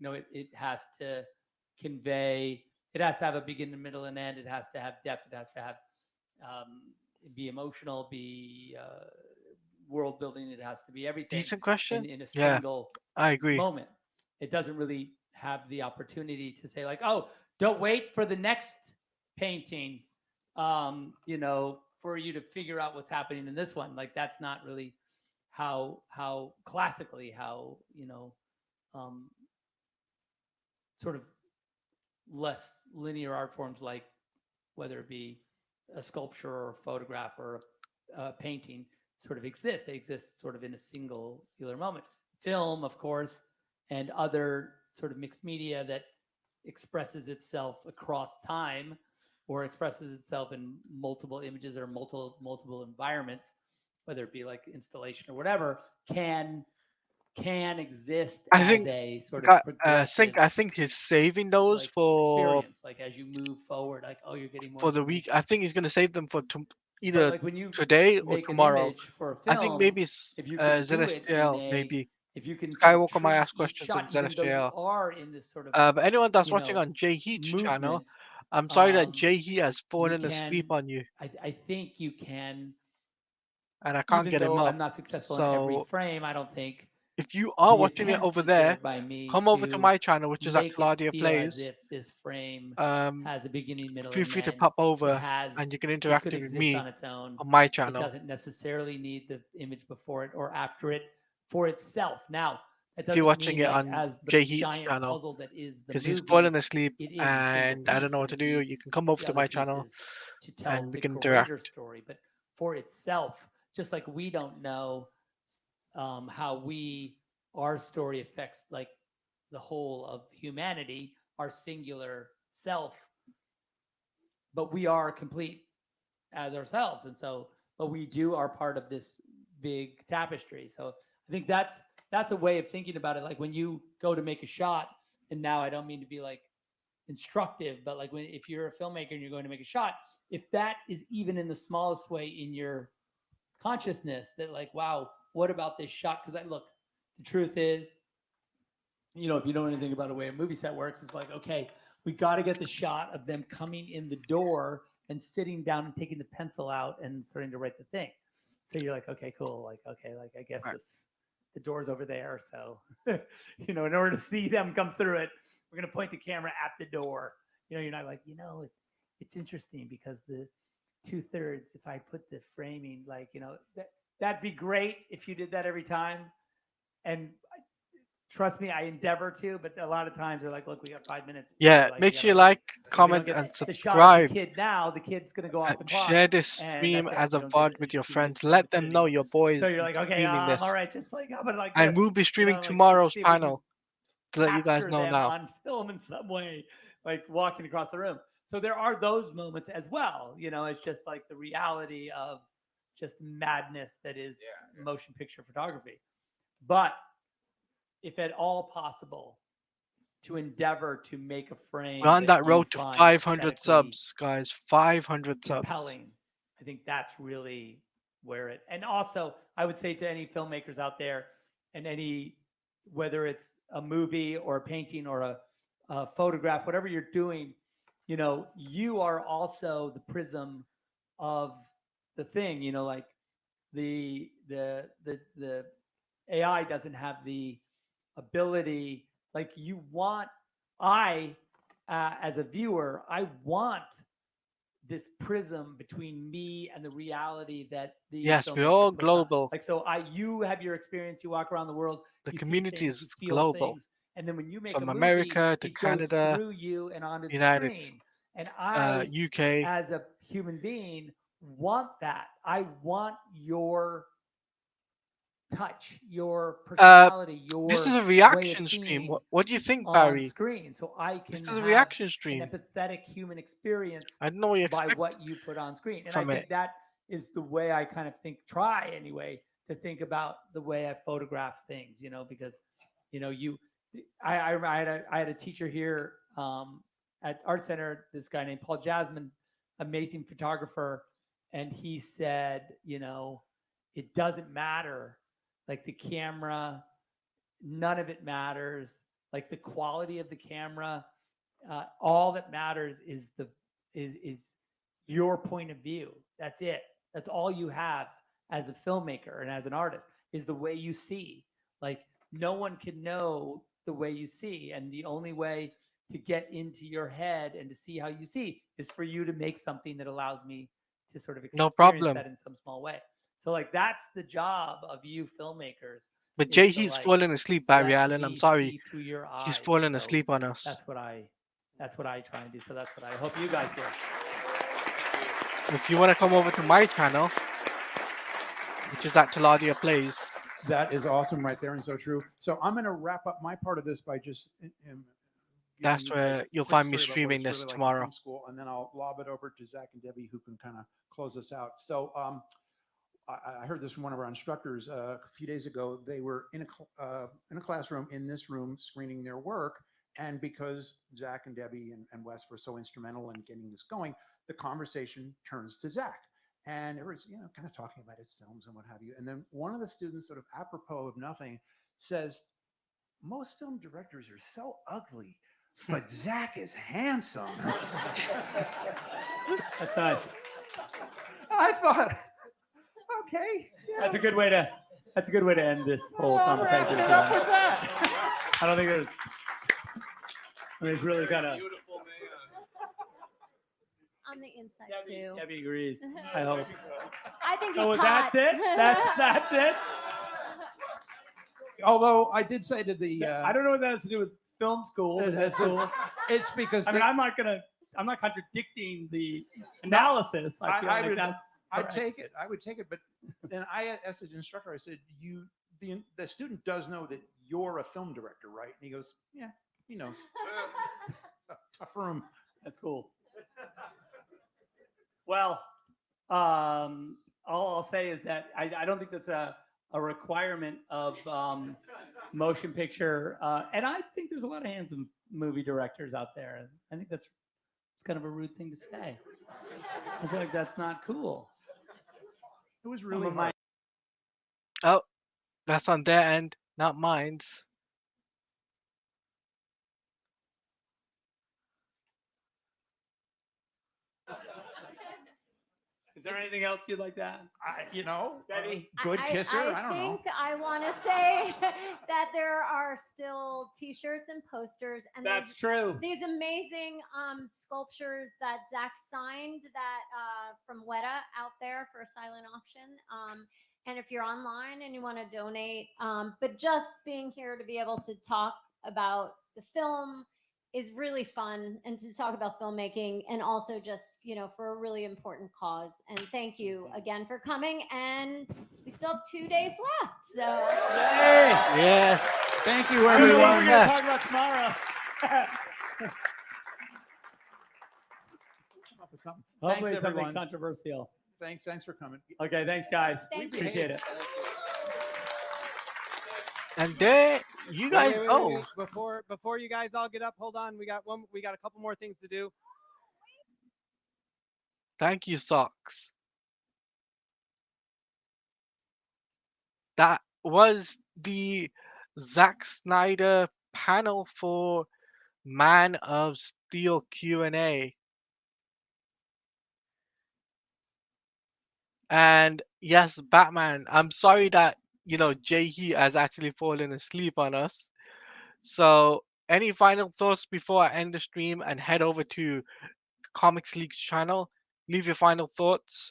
It has to convey. It has to have a beginning, middle, and end. It has to have depth. It has to have be emotional, be world building. It has to be everything Decent question. in a Yeah, single I agree. moment. It doesn't really have the opportunity to say like, oh, don't wait for the next painting, for you to figure out what's happening in this one. Like that's not really how classically how um, sort of less linear art forms, like whether it be a sculpture or a photograph or a painting, sort of exist. They exist sort of in a singular moment. Film, of course, and other sort of mixed media that expresses itself across time or expresses itself in multiple images or multiple environments, whether it be like installation or whatever, can exist I as think a sort of progressive I think he's saving those like for experience, like as you move forward, like, oh, you're getting more the week. information. I think he's gonna save them for But either like when you today or make an tomorrow. image for a I think film, maybe it's if you can do it in ZSJL. a, Maybe if you can sort of Skywalker might treat ask each questions on shot, even though you ZSJL. are in this sort of, But anyone that's you watching know, on Jay Heat's channel, movement, I'm sorry that Jay um, Heat has you fallen asleep can, on you, I think you can, and I can't even get him though up. I'm not successful in every So frame, I don't think if you are the watching it attempt over is there there, by me come over to to my channel, which is make it Axeladia feel as Plays. if this frame Um, has a beginning, middle, feel and an free to end. pop It over has, and you can it interact could with exist on me its own. on my It channel. doesn't necessarily need the image before it or after it for itself. Now, that If you're doesn't watching mean it like on as the Jay Heat's giant channel, puzzle that is the because he's movie, fallen asleep it is a single and I don't piece know and what to it do, you needs can come over the to other my channel pieces to tell and we the can greater interact. story. But for itself, just like we don't know how our story affects like the whole of humanity, our singular self, but we are complete as ourselves. And so, but we are part of this big tapestry. So I think that's a way of thinking about it. Like when you go to make a shot, and now I don't mean to be like instructive, but like if you're a filmmaker and you're going to make a shot, if that is even in the smallest way in your consciousness, that like, wow, what about this shot? Because the truth is, if you know anything about the way a movie set works, it's like, okay, we got to get the shot of them coming in the door and sitting down and taking the pencil out and starting to write the thing. So you're like, okay, cool. Like, okay, like I guess the door's over there. So, in order to see them come through it, we're going to point the camera at the door. You're not like, it's interesting because the 2/3, if I put the framing, like, that'd be great if you did that every time. And trust me, I endeavor to, but a lot of times they're like, look, we got 5 minutes. Yeah, Like, make we sure you gotta wait. like, If we don't comment, get and the shot of the subscribe. kid now, the kid's going to go off the clock. Share this And stream that's it. as We a don't get VOD it. with You your should give friends. the Let them know opportunity. your boys So you're like, okay, streaming all this. right, just like, but like And this, we'll be streaming like, tomorrow's see if we can panel to let you guys capture know them now. on film in some way, like walking across the room. So there are those moments as well. It's just like the reality of just madness that is motion picture photography. But if at all possible, to endeavor to make a frame We're on that you road to find 500 aesthetically subs, guys. 500 subs. compelling. I think that's really where it. And also, I would say to any filmmakers out there, and any, whether it's a movie or a painting or a photograph, whatever you're doing, you know, you are also the prism of the thing. You know, like the AI doesn't have the ability. Like you want, as a viewer, I want this prism between me and the reality that the Yes, we're filmmaker all puts on. global. Like, so you have your experience, you walk around the world, The you see community things, is you feel global. things, and then when you make From a movie, America to it goes Canada, through you and onto the United screen. And I, UK. as a human being, want that. I want your touch, your personality, your This is a way of reaction stream. seeing What do you think, on Barry? screen, so I can This is a have reaction an stream. empathetic human experience I don't know what you by expect what you put on screen. And I from think it. that is the way I kind of try anyway, to think about the way I photograph things, you know, because, you know, I had a teacher here at Art Center, this guy named Paul Jasmine, amazing photographer. And he said, you know, it doesn't matter, like the camera, none of it matters, like the quality of the camera. All that matters is your point of view. That's it. That's all you have as a filmmaker and as an artist, is the way you see. Like no one can know the way you see, and the only way to get into your head and to see how you see is for you to make something that allows me to sort of No experience problem. that in some small way. So like that's the job of you filmmakers. But is Jay, to, he's like, falling asleep, Barry let Allen. I'm me sorry. see through your He's eyes. falling So asleep on us. that's what I try and do. So that's what I hope you guys do. If you want to come over to my channel, which is at Taladia Plays. That is awesome right there, and so true. So I'm going to wrap up my part of this by just That's giving you guys where a you'll quick find me story about what streaming it's this really like in tomorrow. film school, and then I'll lob it over to Zach and Debbie, who can kind of close us out. So I heard this from one of our instructors a few days ago. They were in a classroom in this room screening their work, and because Zach and Debbie and Wes were so instrumental in getting this going, the conversation turns to Zach. And everyone's, you know, kind of talking about his films and what have you. And then one of the students, sort of apropos of nothing, says, most film directors are so ugly, but Zach is handsome. That's nice. I thought, okay. Yeah. That's a good way to end this whole conversation. I don't think there's. I mean, it's really kind of. On the inside too. Debbie agrees. I hope. I think he's Oh, hot. that's it. That's it. Although I did say to the, I don't know what that has to do with film school, but that's cool. It's because I mean, I'm not contradicting the analysis. I feel like that's. I'd correct. take it. I would take it. But then I asked the instructor, I said, the student does know that you're a film director, right? And he goes, yeah, he knows. Tough room. That's cool. Well, all I'll say is that I don't think that's a requirement of motion picture. And I think there's a lot of handsome movie directors out there. I think it's kind of a rude thing to say. I feel like that's not cool. It was really hard. Oh, that's on their end, not mine's. Is there anything else you'd like to add? Debbie? Good kisser? I don't know. think I want to say that there are still T-shirts and posters, and That's there's true. these amazing sculptures that Zach signed that from Weta out there for a silent auction. And if you're online and you want to donate, but just being here to be able to talk about the film is really fun, and to talk about filmmaking, and also just, you know, for a really important cause. And thank you again for coming, and we still have 2 days left. So Yay! Yes. Thank you, I don't know what everyone. we're going to talk about tomorrow. Hopefully it's something everyone. controversial. Thanks for coming. Okay, thanks guys. Thank you. Appreciate it. And there You Wait, guys wait, wait, wait, go. wait. Before you guys all get up, hold on. We got a couple more things to do. Thank you, Socks. That was the Zack Snyder panel for Man of Steel Q&A. And yes, Batman, I'm sorry that, Jay Heat has actually fallen asleep on us. So, any final thoughts before I end the stream and head over to Comics League's channel? Leave your final thoughts.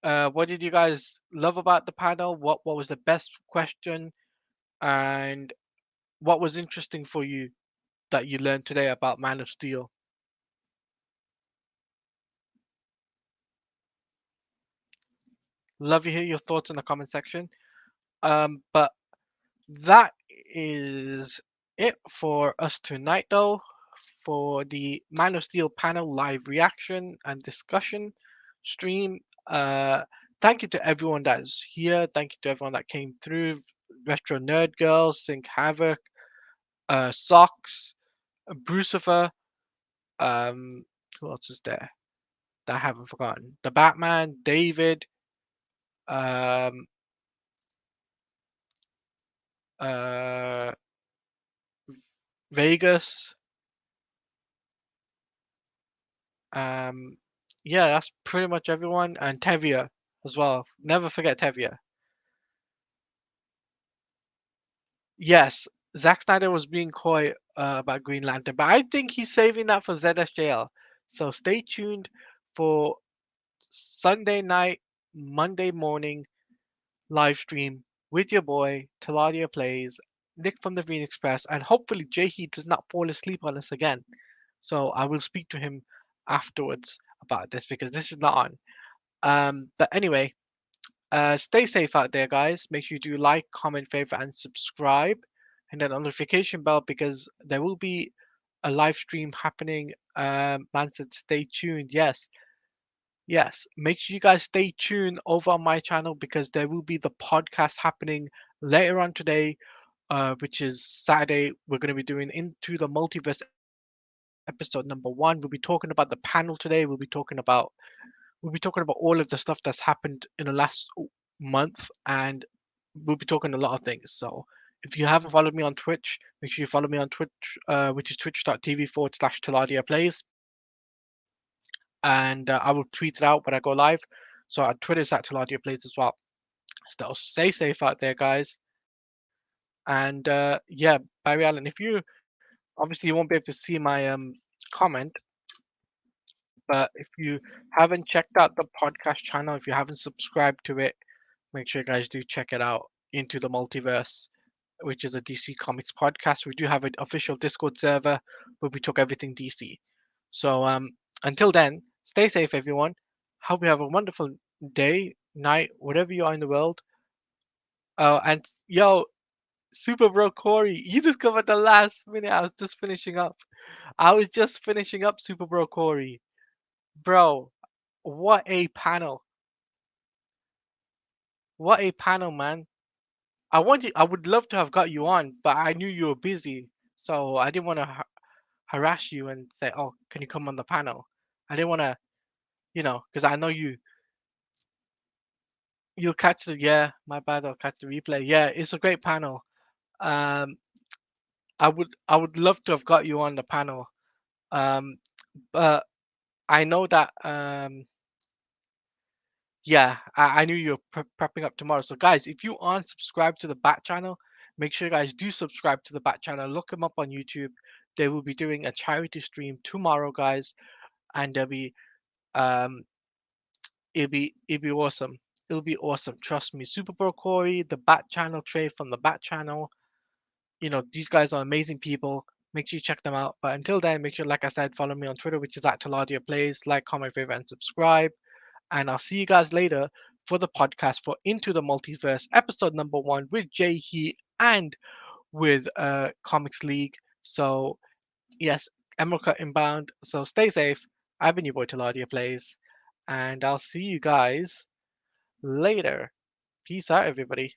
What did you guys love about the panel? What was the best question? And what was interesting for you that you learned today about Man of Steel? Love to hear your thoughts in the comment section. But that is it for us tonight, though, for the Man of Steel panel live reaction and discussion stream. Thank you to everyone that's here. Thank you to everyone that came through. Retro Nerd Girls, Sync Havoc, Socks, Brucifer. Who else is there that I haven't forgotten? The Batman, David, um, uh, Vegas. Um, yeah, that's pretty much everyone, and Tevia as well. Never forget Tevia. Yes, Zack Snyder was being coy about Green Lantern, but I think he's saving that for ZSJL. So stay tuned for Sunday night, Monday morning live stream with your boy Taladia Plays, Nick from the Phoenix Express, and hopefully Jay does not fall asleep on us again. So I will speak to him afterwards about this because this is not on. But anyway, stay safe out there, guys. Make sure you do like, comment, favorite, and subscribe, and then notification bell because there will be a live stream happening. Man said, stay tuned. Yes, yes. Make sure you guys stay tuned over on my channel because there will be the podcast happening later on today, which is Saturday. We're going to be doing Into the Multiverse episode number 1. We'll be talking about the panel today. We'll be talking about all of the stuff that's happened in the last month, and we'll be talking a lot of things. So if you haven't followed me on Twitch, make sure you follow me on Twitch, which is twitch.tv/Taladia Plays. And I will tweet it out when I go live. So our Twitter is at Taladia Plays as well. So stay safe out there, guys. And yeah, Barry Allen, if you obviously you won't be able to see my comment, but if you haven't checked out the podcast channel, if you haven't subscribed to it, make sure you guys do check it out. Into the Multiverse, which is a DC Comics podcast. We do have an official Discord server where we talk everything DC. So until then, stay safe, everyone. Hope you have a wonderful day, night, whatever you are in the world. And yo, Super Bro Corey, you just come at the last minute. I was just finishing up. Super Bro Corey. Bro, what a panel. What a panel, man. I would love to have got you on, but I knew you were busy. So I didn't want to harass you and say, "Oh, can you come on the panel?" I didn't want to, because I know you'll catch yeah, my bad, I'll catch the replay. Yeah, it's a great panel. Um I would love to have got you on the panel. Um but I know that yeah, I knew you were prepping up tomorrow. So, guys, if you aren't subscribed to the Bat channel, make sure you guys do subscribe to the Bat channel. Look them up on YouTube. They will be doing a charity stream tomorrow, guys, and um, it'll be awesome. It'll be awesome. Trust me. Super Bro Corey, the Bat channel, Trey from the Bat channel. These guys are amazing people. Make sure you check them out. But until then, make sure, like I said, follow me on Twitter, which is at Taladia Plays. Like, comment, favorite, and subscribe. And I'll see you guys later for the podcast for Into the Multiverse, episode number 1 with Jay He and with Comics League. So, yes, Emerald Cut Inbound. So, stay safe. I've been your boy Taladia Plays, and I'll see you guys later. Peace out, everybody.